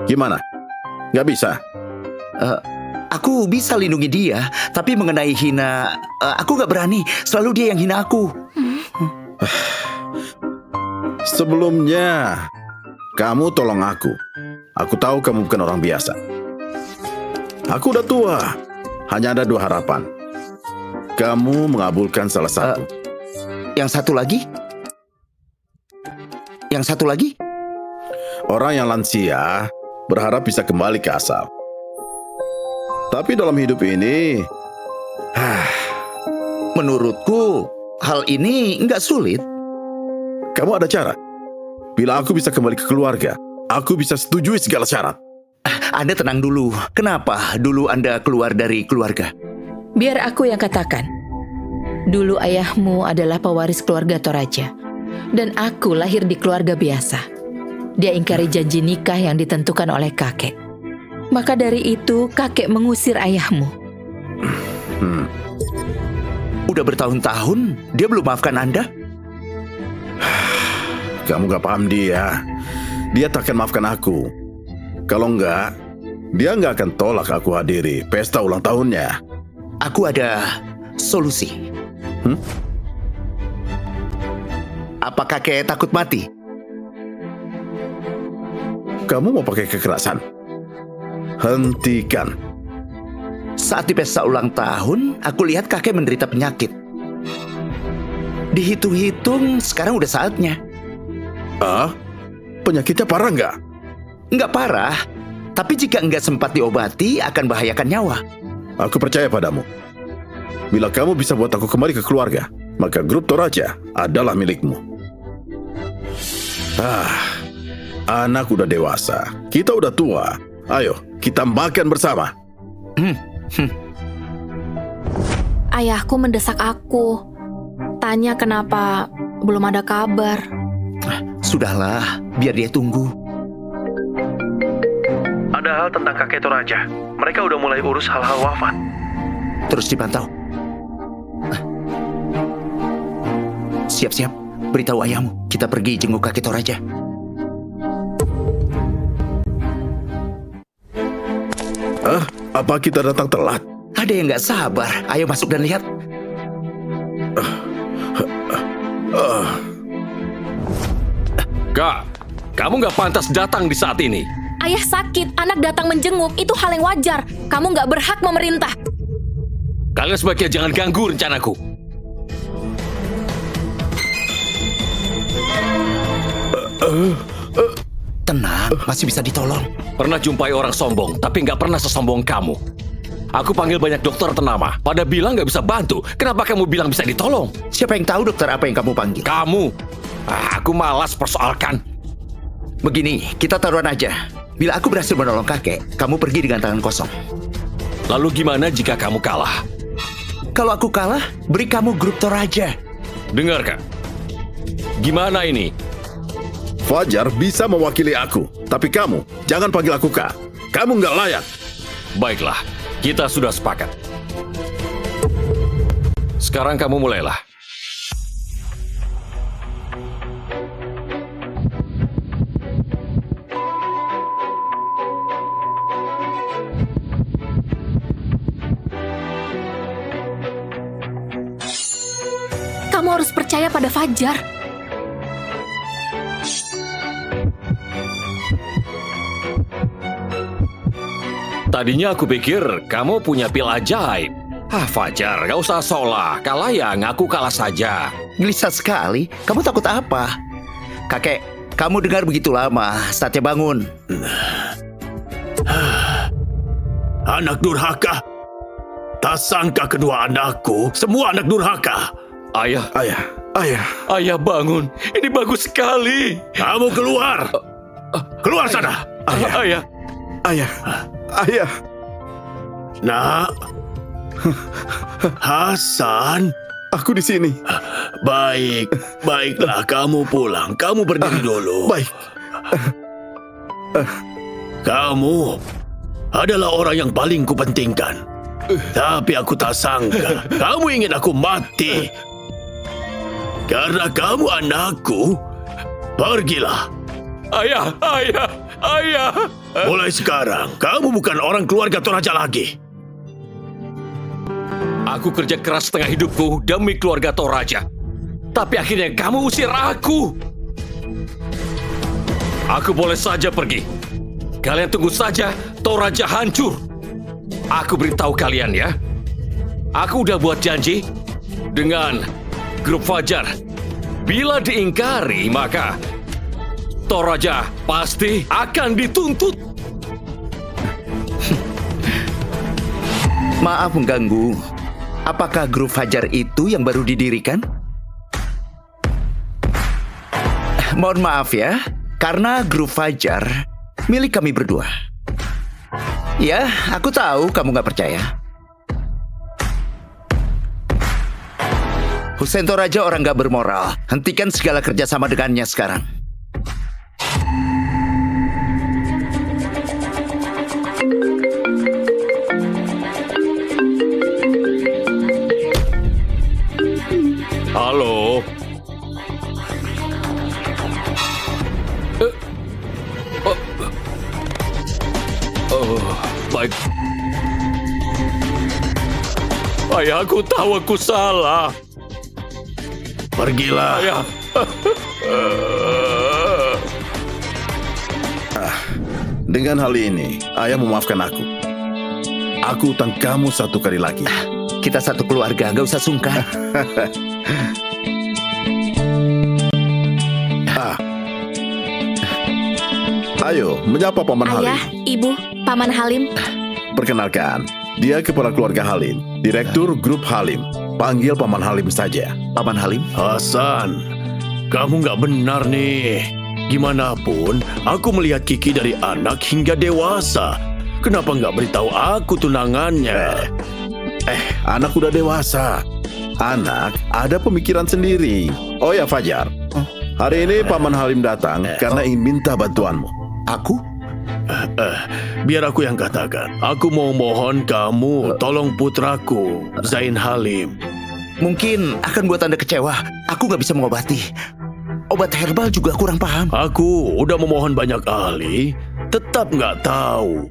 Gimana? Gak bisa? Aku bisa lindungi dia, tapi mengenai hina, aku gak berani. Selalu dia yang hina aku. Sebelumnya, kamu tolong aku. Aku tahu kamu bukan orang biasa. Aku udah tua. Hanya ada 2 harapan. Kamu mengabulkan salah satu. Yang satu lagi? Yang satu lagi? Orang yang lansia berharap bisa kembali ke asal. Tapi dalam hidup ini, menurutku hal ini nggak sulit. Kamu ada cara. Bila aku bisa kembali ke keluarga, aku bisa setujui segala syarat. Anda tenang dulu. Kenapa dulu Anda keluar dari keluarga? Biar aku yang katakan. Dulu ayahmu adalah pewaris keluarga Toraja. Dan aku lahir di keluarga biasa. Dia ingkari janji nikah yang ditentukan oleh kakek. Maka dari itu kakek mengusir ayahmu. Udah bertahun-tahun dia belum maafkan Anda? Kamu gak paham dia. Dia takkan maafkan aku. Kalau enggak, dia nggak akan tolak aku hadiri pesta ulang tahunnya. Aku ada solusi. Apa kakek takut mati? Kamu mau pakai kekerasan? Hentikan. Saat di pesta ulang tahun, aku lihat kakek menderita penyakit. Dihitung-hitung, sekarang udah saatnya. Penyakitnya parah nggak? Nggak parah, tapi jika nggak sempat diobati, akan bahayakan nyawa. Aku percaya padamu. Bila kamu bisa buat aku kembali ke keluarga, maka grup Toraja adalah milikmu. Anak udah dewasa, kita udah tua. Ayo, kita makan bersama. Ayahku mendesak aku. Tanya kenapa belum ada kabar. Sudahlah, biar dia tunggu. Ada hal tentang kakek Toraja. Mereka udah mulai urus hal-hal wafat. Terus dipantau. Siap-siap, beritahu ayahmu. Kita pergi jenguk kakek Toraja. Apa kita datang telat? Ada yang nggak sabar. Ayo masuk dan lihat. Kak, kamu nggak pantas datang di saat ini. Ayah sakit, anak datang menjenguk, itu hal yang wajar. Kamu nggak berhak memerintah. Kalian sebaiknya jangan ganggu rencanaku. Tenang, masih bisa ditolong. Pernah jumpai orang sombong, tapi nggak pernah sesombong kamu. Aku panggil banyak dokter ternama, pada bilang nggak bisa bantu. Kenapa kamu bilang bisa ditolong? Siapa yang tahu dokter apa yang kamu panggil? Kamu. Aku malas persoalkan. Begini, kita taruhan aja. Bila aku berhasil menolong kakek, kamu pergi dengan tangan kosong. Lalu gimana jika kamu kalah? Kalau aku kalah, beri kamu grup Toraja. Dengarkan. Gimana ini? Fajar bisa mewakili aku, tapi kamu jangan panggil aku Kak. Kamu nggak layak. Baiklah, kita sudah sepakat. Sekarang kamu mulailah. Kamu harus percaya pada Fajar. Tadinya aku pikir kamu punya pil ajaib. Fajar, gak usah solah. Kalah ya ngaku kalah saja. Gelisah sekali. Kamu takut apa? Kakek, kamu dengar begitu lama. Saatnya bangun. Anak durhaka. Tak sangka kedua anakku, semua anak durhaka. Ayah. Ayah Bangun. Ini bagus sekali. Kamu keluar. Keluar sana. Ayah. Nak. Hasan. Aku di sini. Baiklah kamu pulang. Kamu berdiri dulu. Baik. Kamu adalah orang yang paling kupentingkan. Tapi aku tak sangka kamu ingin aku mati. Karena kamu anakku, pergilah. Ayah. Mulai sekarang, kamu bukan orang keluarga Toraja lagi. Aku kerja keras setengah hidupku demi keluarga Toraja. Tapi akhirnya kamu usir aku. Aku boleh saja pergi. Kalian tunggu saja, Toraja hancur. Aku beritahu kalian ya. Aku udah buat janji dengan grup Fajar. Bila diingkari, maka Toraja pasti akan dituntut. Maaf mengganggu. Apakah grup Fajar itu yang baru didirikan? Mohon maaf ya, karena grup Fajar milik kami berdua. Ya, aku tahu kamu nggak percaya. Hussein Toraja orang nggak bermoral. Hentikan segala kerjasama dengannya sekarang. Halo. Baik. Ayah, aku tahu aku salah. Pergilah. Ayah. Dengan hal ini, ayah memaafkan aku. Aku utang kamu 1 kali lagi. Kita satu keluarga, nggak usah sungkan. Ayo, menyapa Paman Ayah, Halim. Ibu, Paman Halim. Perkenalkan, dia kepala keluarga Halim, Direktur Grup Halim. Panggil Paman Halim saja. Paman Halim? Hasan, kamu nggak benar nih. Gimana pun, aku melihat Kiki dari anak hingga dewasa. Kenapa nggak beritahu aku tunangannya? Anak udah dewasa. Anak ada pemikiran sendiri. Oh ya Fajar, hari ini Paman Halim datang karena ingin minta bantuanmu. Aku? Biar aku yang katakan. Aku mau mohon kamu tolong putraku, Zain Halim. Mungkin akan buat Anda kecewa. Aku nggak bisa mengobati. Obat herbal juga kurang paham. Aku udah memohon banyak ahli, tetap nggak tahu.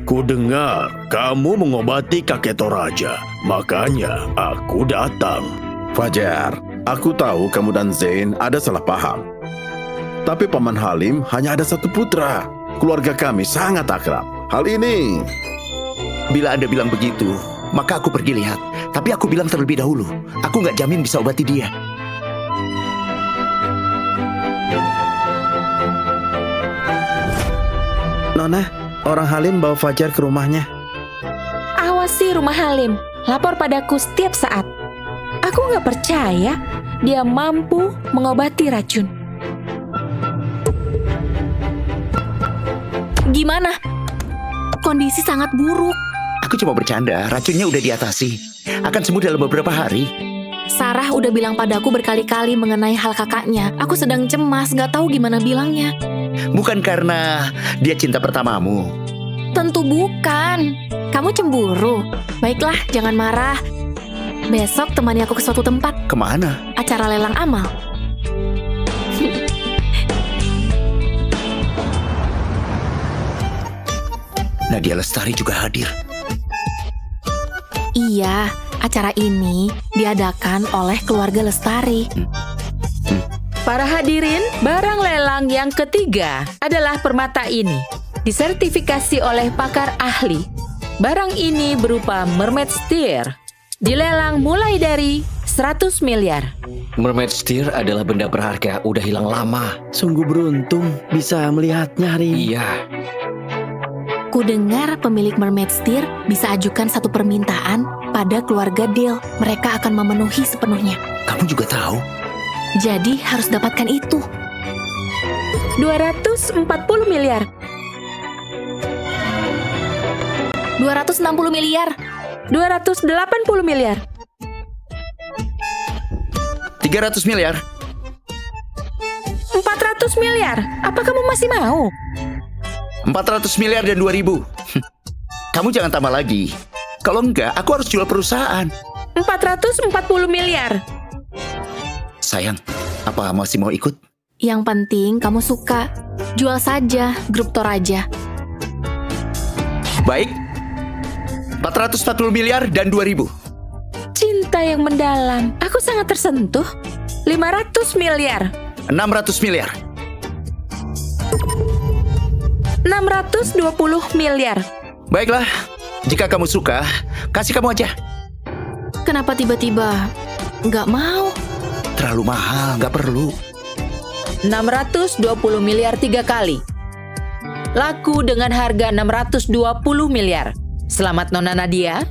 Ku dengar kamu mengobati kakek Toraja, makanya aku datang. Fajar, aku tahu kamu dan Zain ada salah paham. Tapi Paman Halim hanya ada 1 putra. Keluarga kami sangat akrab. Hal ini... Bila Anda bilang begitu, maka aku pergi lihat. Tapi aku bilang terlebih dahulu, aku nggak jamin bisa obati dia. Nona, orang Halim bawa Fajar ke rumahnya. Awasi rumah Halim, lapor padaku setiap saat. Aku nggak percaya dia mampu mengobati racun. Gimana? Kondisi sangat buruk. Aku cuma bercanda, racunnya udah diatasi. Akan sembuh dalam beberapa hari. Sarah udah bilang padaku berkali-kali mengenai hal kakaknya. Aku sedang cemas, nggak tahu gimana bilangnya. Bukan karena dia cinta pertamamu. Tentu bukan. Kamu cemburu. Baiklah, jangan marah. Besok temani aku ke suatu tempat. Kemana? Acara lelang amal. Nadia Lestari juga hadir. Iya, acara ini diadakan oleh keluarga Lestari. Para hadirin, barang lelang yang ketiga adalah permata ini. Disertifikasi oleh pakar ahli. Barang ini berupa Mermaid Steer. Dilelang mulai dari 100 miliar. Mermaid Steer adalah benda berharga, udah hilang lama. Sungguh beruntung bisa melihatnya hari ini. Iya. Ku dengar pemilik Mermaid Steer bisa ajukan satu permintaan pada keluarga Dale. Mereka akan memenuhi sepenuhnya. Kamu juga tahu? Jadi harus dapatkan itu. 240 miliar. 260 miliar. 280 miliar. 300 miliar. 400 miliar. Apa kamu masih mau? 400 miliar dan 2.000. Kamu jangan tambah lagi. Kalau enggak, aku harus jual perusahaan. 440 miliar. Sayang, apa masih mau ikut? Yang penting kamu suka. Jual saja grup Toraja. Baik. 440 miliar dan 2.000. Cinta yang mendalam. Aku sangat tersentuh. 500 miliar. 600 miliar. 620 miliar. Baiklah, jika kamu suka, kasih kamu aja. Kenapa tiba-tiba nggak mau? Terlalu mahal, nggak perlu. 620 miliar 3 kali. Laku dengan harga 620 miliar. Selamat Nona Nadia.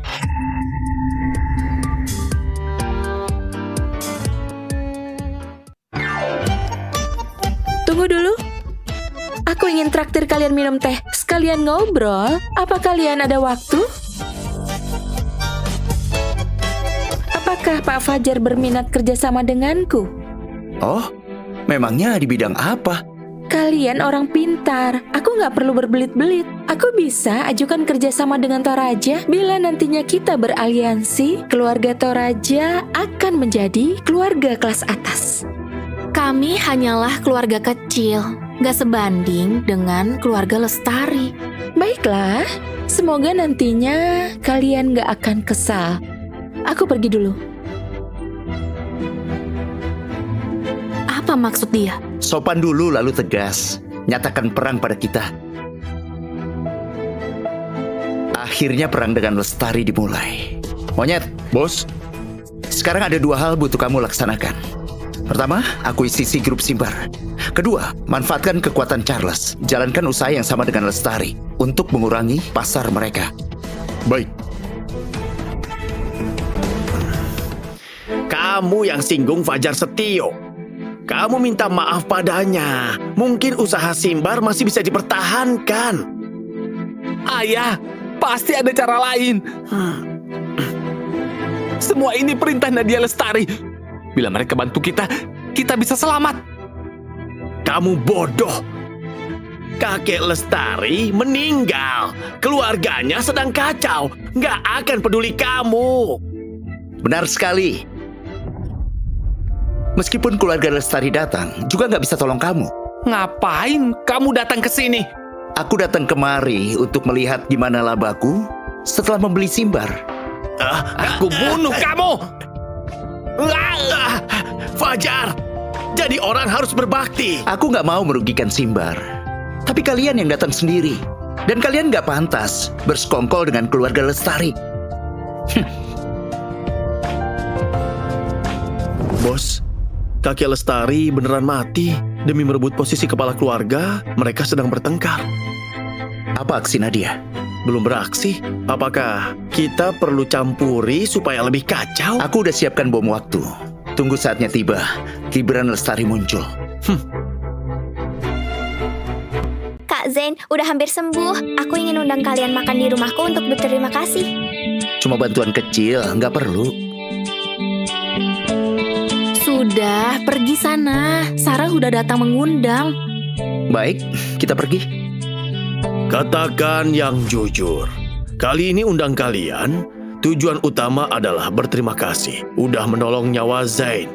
Tunggu dulu. Aku ingin traktir kalian minum teh, sekalian ngobrol. Apa kalian ada waktu? Apakah Pak Fajar berminat kerjasama denganku? Oh, memangnya di bidang apa? Kalian orang pintar. Aku nggak perlu berbelit-belit. Aku bisa ajukan kerjasama dengan Toraja. Bila nantinya kita beraliansi, keluarga Toraja akan menjadi keluarga kelas atas. Kami hanyalah keluarga kecil, nggak sebanding dengan keluarga Lestari. Baiklah, semoga nantinya kalian nggak akan kesal. Aku pergi dulu. Apa maksud dia? Sopan dulu lalu tegas. Nyatakan perang pada kita. Akhirnya perang dengan Lestari dimulai. Monyet, bos. Sekarang ada 2 hal butuh kamu laksanakan. Pertama, akuisisi grup Simbar. Kedua, manfaatkan kekuatan Charles. Jalankan usaha yang sama dengan Lestari untuk mengurangi pasar mereka. Baik. Kamu yang singgung Fajar Setio. Kamu minta maaf padanya. Mungkin usaha Simbar masih bisa dipertahankan. Ayah, pasti ada cara lain. Semua ini perintah Nadia Lestari. Bila mereka bantu kita, kita bisa selamat. Kamu bodoh. Kakek Lestari meninggal. Keluarganya sedang kacau. Nggak akan peduli kamu. Benar sekali. Meskipun keluarga Lestari datang, juga nggak bisa tolong kamu. Ngapain kamu datang ke sini? Aku datang kemari untuk melihat gimana labaku setelah membeli Simbar. Aku bunuh kamu. Fajar, jadi orang harus berbakti. Aku nggak mau merugikan Simbar. Tapi kalian yang datang sendiri. Dan kalian nggak pantas bersekongkol dengan keluarga Lestari. Bos, kakek Lestari beneran mati. Demi merebut posisi kepala keluarga, mereka sedang bertengkar. Apa aksi Nadia? Belum beraksi. Apakah kita perlu campuri supaya lebih kacau? Aku udah siapkan bom waktu. Tunggu saatnya tiba. Gibran Lestari muncul. Kak Zain, udah hampir sembuh. Aku ingin undang kalian makan di rumahku untuk berterima kasih. Cuma bantuan kecil, nggak perlu. Sudah, pergi sana. Sarah udah datang mengundang. Baik, kita pergi. Katakan yang jujur. Kali ini undang kalian, tujuan utama adalah berterima kasih. Udah menolong nyawa Zain.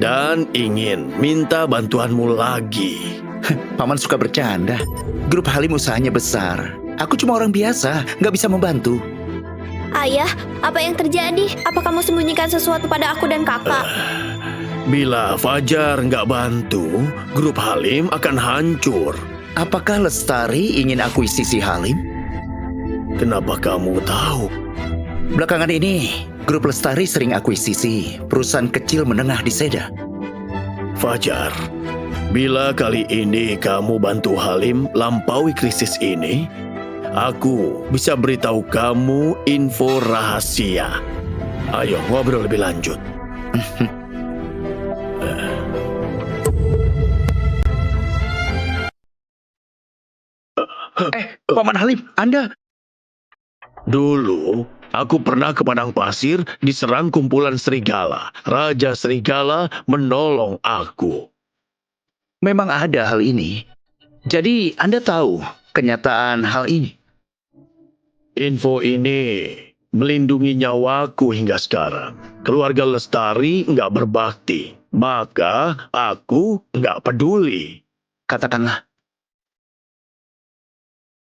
Dan ingin minta bantuanmu lagi. Paman suka bercanda. Grup Halim usahanya besar. Aku cuma orang biasa, nggak bisa membantu. Ayah, apa yang terjadi? Apa kamu sembunyikan sesuatu pada aku dan kakak? Bila Fajar nggak bantu, grup Halim akan hancur. Apakah Lestari ingin akuisisi Halim? Kenapa kamu tahu? Belakangan ini, grup Lestari sering akuisisi perusahaan kecil menengah di Seda. Fajar, bila kali ini kamu bantu Halim lampaui krisis ini, aku bisa beritahu kamu info rahasia. Ayo ngobrol lebih lanjut. Paman Halim, Anda... Dulu, aku pernah ke padang pasir diserang kumpulan serigala. Raja Serigala menolong aku. Memang ada hal ini. Jadi Anda tahu kenyataan hal ini? Info ini melindungi nyawaku hingga sekarang. Keluarga Lestari nggak berbakti. Maka aku nggak peduli. Katakanlah.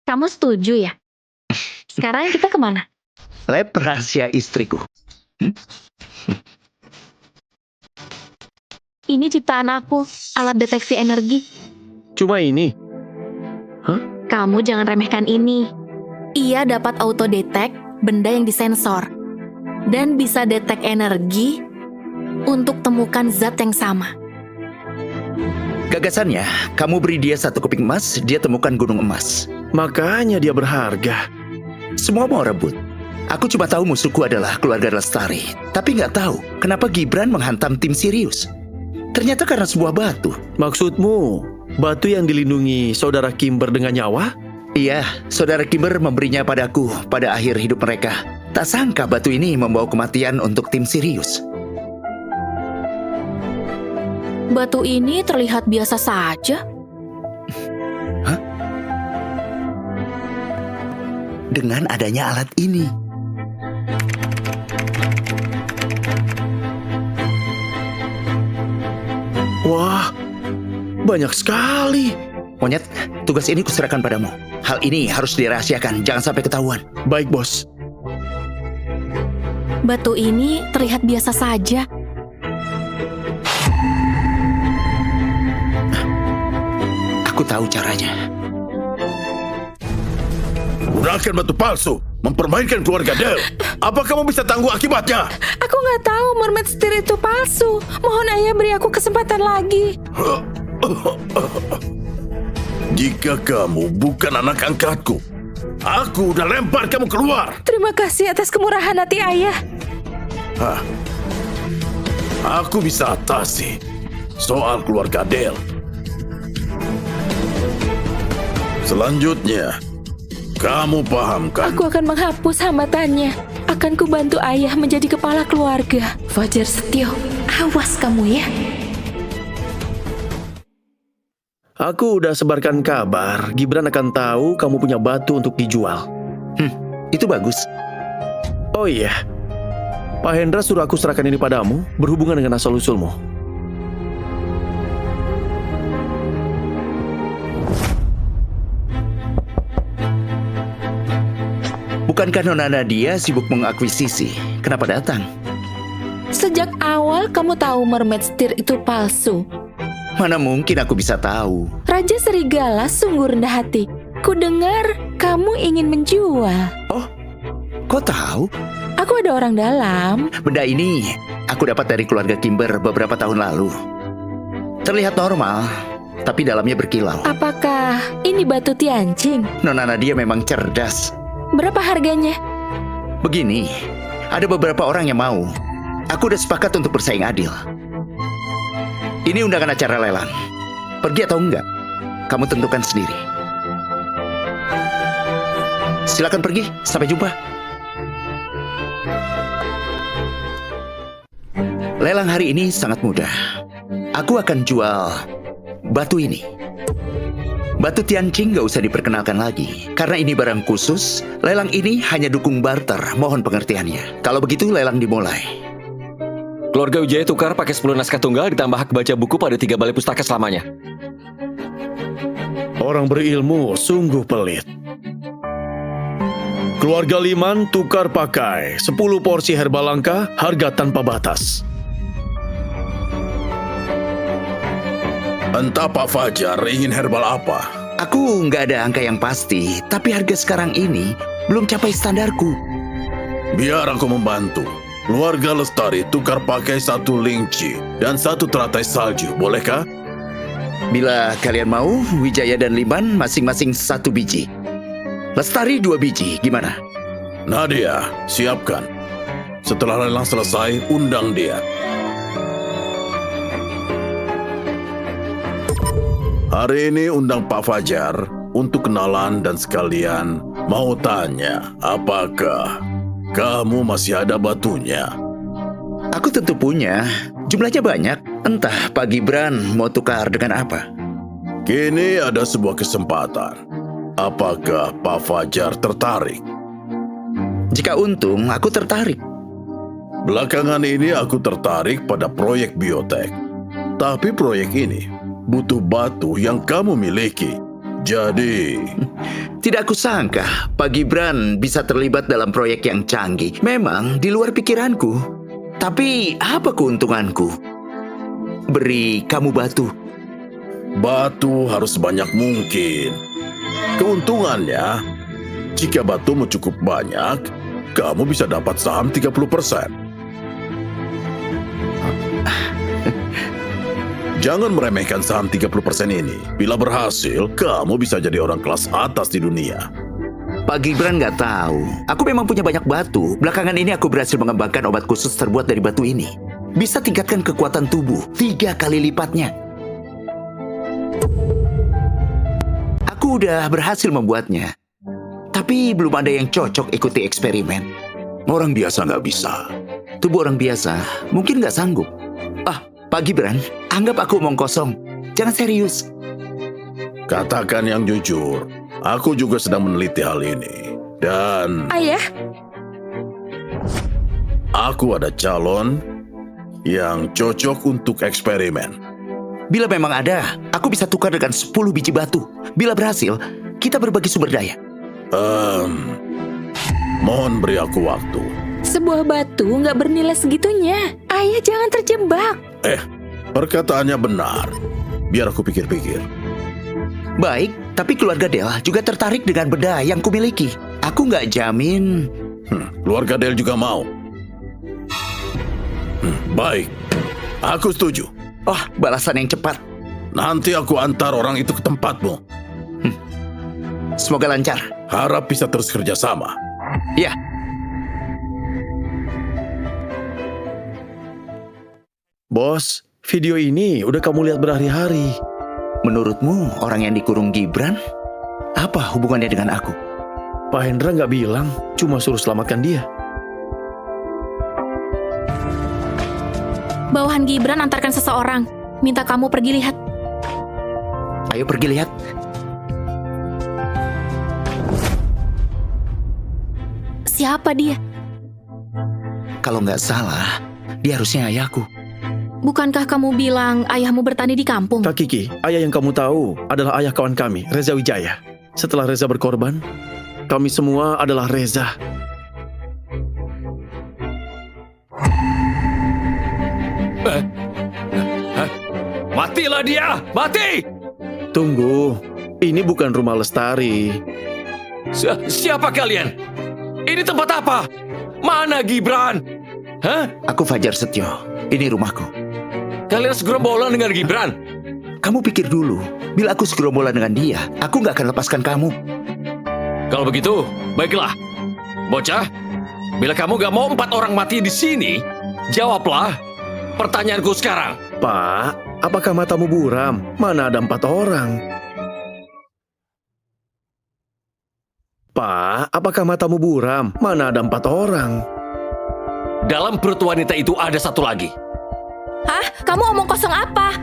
Kamu setuju ya? Sekarang kita kemana? Lab rahasia istriku. Ini ciptaan aku, alat deteksi energi. Cuma ini. Kamu jangan remehkan ini. Ia dapat auto-detect benda yang disensor dan bisa detek energi untuk temukan zat yang sama. Gagasannya, kamu beri dia 1 keping emas, dia temukan gunung emas. Makanya dia berharga. Semua mau rebut. Aku cuma tahu musuhku adalah keluarga Lestari, tapi nggak tahu kenapa Gibran menghantam tim Sirius. Ternyata karena sebuah batu. Maksudmu, batu yang dilindungi saudara Kimber dengan nyawa? Iya, saudara Kimber memberinya padaku pada akhir hidup mereka. Tak sangka batu ini membawa kematian untuk tim Sirius. Batu ini terlihat biasa saja. Dengan adanya alat ini. Wah, banyak sekali. Monyet, tugas ini kuserahkan padamu. Hal ini harus dirahasiakan, jangan sampai ketahuan. Baik, bos. Batu ini terlihat biasa saja. Aku tahu caranya. Gunakan batu palsu, mempermainkan keluarga Del. Apa kamu bisa tangguh akibatnya? Aku nggak tahu mermaid setir itu palsu. Mohon ayah beri aku kesempatan lagi. Jika kamu bukan anak angkatku, aku udah lempar kamu keluar. Terima kasih atas kemurahan hati ayah. Aku bisa atasi soal keluarga Del. Selanjutnya, kamu paham kan? Aku akan menghapus hambatannya. Akan kubantu ayah menjadi kepala keluarga. Fajar Setio, awas kamu ya. Aku udah sebarkan kabar, Gibran akan tahu kamu punya batu untuk dijual. Itu bagus. Oh iya, Pak Hendra suruh aku serahkan ini padamu, berhubungan dengan asal-usulmu. Bukankah Nona Nadia sibuk mengakuisisi? Kenapa datang? Sejak awal kamu tahu mermaid setir itu palsu. Mana mungkin aku bisa tahu? Raja Serigala sungguh rendah hati. Kudengar kamu ingin menjual. Oh, kok tahu? Aku ada orang dalam. Benda ini aku dapat dari keluarga Kimber beberapa tahun lalu. Terlihat normal, tapi dalamnya berkilau. Apakah ini batu Tianjing? Nona Nadia memang cerdas. Berapa harganya? Begini, ada beberapa orang yang mau. Aku udah sepakat untuk bersaing adil. Ini undangan acara lelang. Pergi atau enggak? Kamu tentukan sendiri. Silakan pergi, sampai jumpa. Lelang hari ini sangat mudah. Aku akan jual batu ini. Batu Tianjing gak usah diperkenalkan lagi. Karena ini barang khusus, lelang ini hanya dukung barter. Mohon pengertiannya. Kalau begitu, lelang dimulai. Keluarga Wijaya tukar pakai 10 naskah tunggal ditambah hak baca buku pada 3 balai pustaka selamanya. Orang berilmu sungguh pelit. Keluarga Liman tukar pakai 10 porsi herba langka, harga tanpa batas. Entah Pak Fajar ingin herbal apa. Aku nggak ada angka yang pasti, tapi harga sekarang ini belum capai standarku. Biar aku membantu. Keluarga Lestari tukar pakai 1 lingci dan 1 teratai salju, bolehkah? Bila kalian mau, Wijaya dan Liman masing-masing 1 biji. Lestari 2 biji, gimana? Nadia, siapkan. Setelah lelang selesai, undang dia. Hari ini undang Pak Fajar untuk kenalan dan sekalian mau tanya, apakah kamu masih ada batunya? Aku tentu punya. Jumlahnya banyak. Entah Pak Gibran mau tukar dengan apa. Kini ada sebuah kesempatan. Apakah Pak Fajar tertarik? Jika untung, aku tertarik. Belakangan ini aku tertarik pada proyek biotek. Tapi proyek ini butuh batu yang kamu miliki. Jadi... Tidak kusangka Pak Gibran bisa terlibat dalam proyek yang canggih. Memang di luar pikiranku. Tapi apa keuntunganku? beri kamu batu. Batu harus sebanyak mungkin. Keuntungannya, jika batumu cukup banyak, kamu bisa dapat saham 30%. Jangan meremehkan saham 30% ini. Bila berhasil, kamu bisa jadi orang kelas atas di dunia. Pak Gibran nggak tahu. Aku memang punya banyak batu. Belakangan ini aku berhasil mengembangkan obat khusus terbuat dari batu ini. Bisa tingkatkan kekuatan tubuh 3 kali lipatnya. Aku udah berhasil membuatnya. Tapi belum ada yang cocok ikuti eksperimen. Orang biasa nggak bisa. Tubuh orang biasa mungkin nggak sanggup. Pak Gibran, anggap aku omong kosong. Jangan serius. Katakan yang jujur. Aku juga sedang meneliti hal ini. Dan Ayah, aku ada calon yang cocok untuk eksperimen. Bila memang ada, aku bisa tukar dengan 10 biji batu. Bila berhasil, kita berbagi sumber daya. Mohon beri aku waktu. sebuah batu nggak bernilai segitunya. Ayah jangan terjebak. Perkataannya benar. Biar aku pikir-pikir. Baik, tapi keluarga Del juga tertarik dengan benda yang kumiliki. Aku nggak jamin. Keluarga Del juga mau. Baik, aku setuju. Oh, balasan yang cepat. Nanti aku antar orang itu ke tempatmu. Semoga lancar. Harap bisa terus kerjasama. Ya. Bos, video ini udah kamu lihat berhari-hari. Menurutmu orang yang dikurung Gibran, apa hubungannya dengan aku? Pak Hendra nggak bilang, cuma suruh selamatkan dia. Bawahan Gibran antarkan seseorang. Minta kamu pergi lihat. Ayo pergi lihat. Siapa dia? Kalau nggak salah, dia harusnya ayahku. Bukankah kamu bilang ayahmu bertani di kampung? Kak Kiki, ayah yang kamu tahu adalah ayah kawan kami, Reza Wijaya. Setelah Reza berkorban, kami semua adalah Reza. Matilah dia! Mati! Tunggu, ini bukan rumah Lestari. Siapa kalian? Ini tempat apa? Mana Gibran? Hah? Aku Fajar Setio. Ini rumahku. Kalian segerombolan dengan Gibran? Kamu pikir dulu, bila aku segerombolan dengan dia, aku nggak akan lepaskan kamu. Kalau begitu, baiklah. Bocah, bila kamu gak mau 4 orang mati di sini, jawablah pertanyaanku sekarang. Pak, apakah matamu buram? Mana ada 4 orang? Pak, apakah matamu buram? Mana ada 4 orang? Dalam perut wanita itu ada satu lagi. Hah? Kamu omong kosong apa?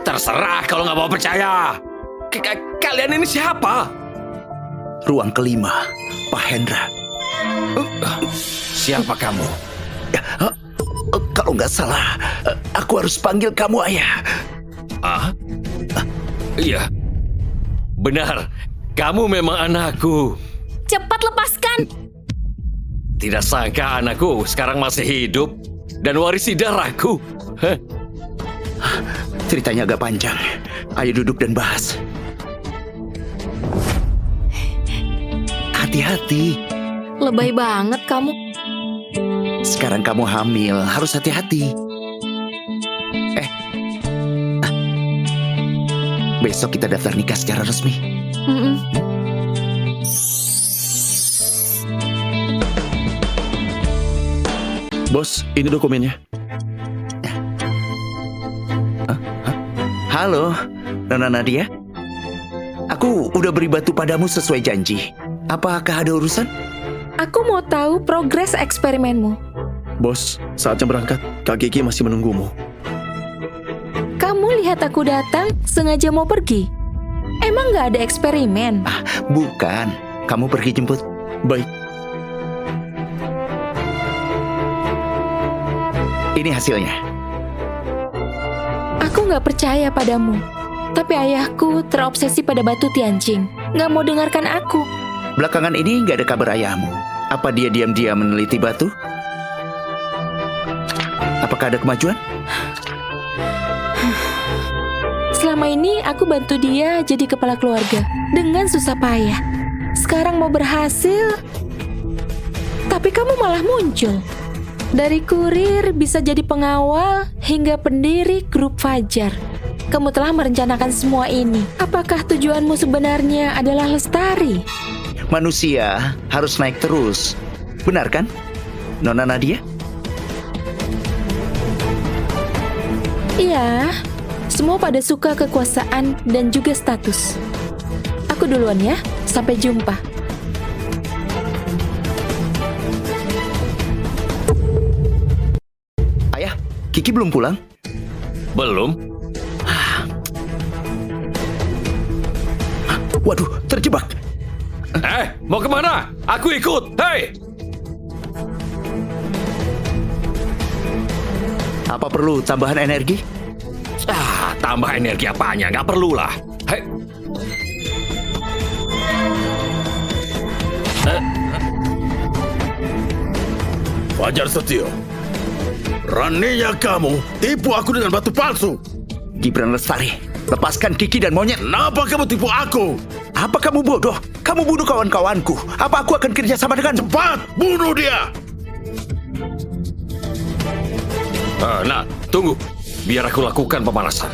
Terserah kalau nggak mau percaya. Kalian ini siapa? Ruang kelima, Pak Hendra. Siapa kamu? Kalau nggak salah, aku harus panggil kamu ayah. Iya. Benar. Kamu memang anakku. Cepat lepaskan. Tidak sangka anakku sekarang masih hidup dan warisi darahku. Ceritanya agak panjang. Ayo duduk dan bahas. Hati-hati. Lebay banget kamu. Sekarang kamu hamil, harus hati-hati. Besok kita daftar nikah secara resmi. Bos, ini dokumennya. Halo, Nona Nadia. Aku udah beri batu padamu sesuai janji. Apakah ada urusan? Aku mau tahu progres eksperimenmu. Bos, saatnya berangkat. Kak Kiki masih menunggumu. Kamu lihat aku datang, sengaja mau pergi. Emang nggak ada eksperimen? Bukan. Kamu pergi jemput. Baik. Ini hasilnya. Aku nggak percaya padamu. Tapi ayahku terobsesi pada batu Tianjing. Nggak mau dengarkan aku. Belakangan ini nggak ada kabar ayahmu. Apa dia diam-diam meneliti batu? Apakah ada kemajuan? Selama ini aku bantu dia jadi kepala keluarga dengan susah payah. Sekarang mau berhasil, tapi kamu malah muncul. Dari kurir bisa jadi pengawal hingga pendiri grup Fajar. Kamu telah merencanakan semua ini. Apakah tujuanmu sebenarnya adalah lestari? Manusia harus naik terus. Benar kan, Nona Nadia? Iya, semua pada suka kekuasaan dan juga status. Aku duluan ya, sampai jumpa. Ayah, Kiki belum pulang? Belum. Waduh, terjebak. Mau kemana? Aku ikut. Hei! Apa perlu tambahan energi? Tambah energi apanya? Nggak perlu lah. Hei! Fajar Setio, beraninya kamu tipu aku dengan batu palsu. Gibran Lestari, lepaskan Kiki dan monyet. Kenapa kamu tipu aku? Apa kamu bodoh? Kamu bunuh kawan-kawanku. Apa aku akan kerja sama dengan... Cepat, bunuh dia! Nah, tunggu. Biar aku lakukan pemanasan.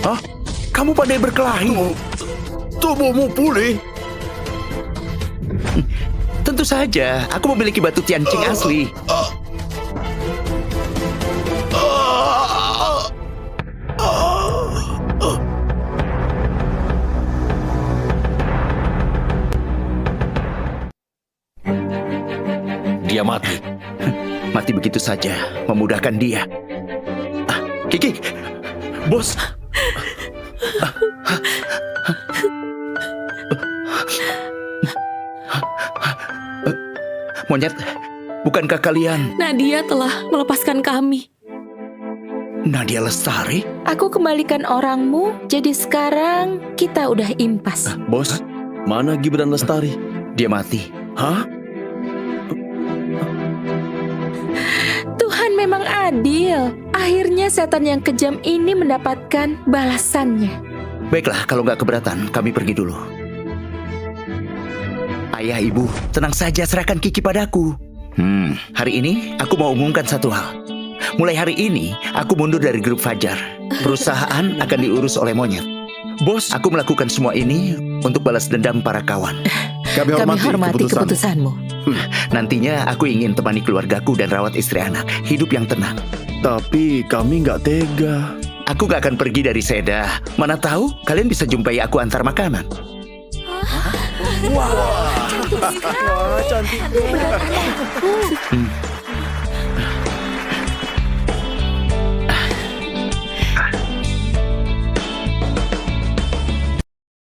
Hah? Kamu pandai berkelahi? Tubuhmu pulih? Tentu saja, aku memiliki batu Tianqing asli. Dia mati. Mati begitu saja, memudahkan dia. Kiki, bos. Monyet, bukankah kalian... Nadia telah melepaskan kami. Nadia Lestari? Aku kembalikan orangmu, jadi sekarang kita udah impas. Bos, mana Gibran Lestari? Dia mati. Hah? Tuhan memang adil. Akhirnya setan yang kejam ini mendapatkan balasannya. Baiklah, kalau nggak keberatan, kami pergi dulu. Ayah, ibu, tenang saja, serahkan Kiki padaku. Hari ini aku mau umumkan satu hal. Mulai hari ini, aku mundur dari grup Fajar. Perusahaan akan diurus oleh monyet. Bos, aku melakukan semua ini untuk balas dendam para kawan. Kami hormati keputusanmu. Nantinya aku ingin temani keluargaku dan rawat istri anak. Hidup yang tenang. Tapi kami nggak tega. Aku nggak akan pergi dari Seda. Mana tahu kalian bisa jumpai aku antar makanan. Wah, cantik sekali. Cantik.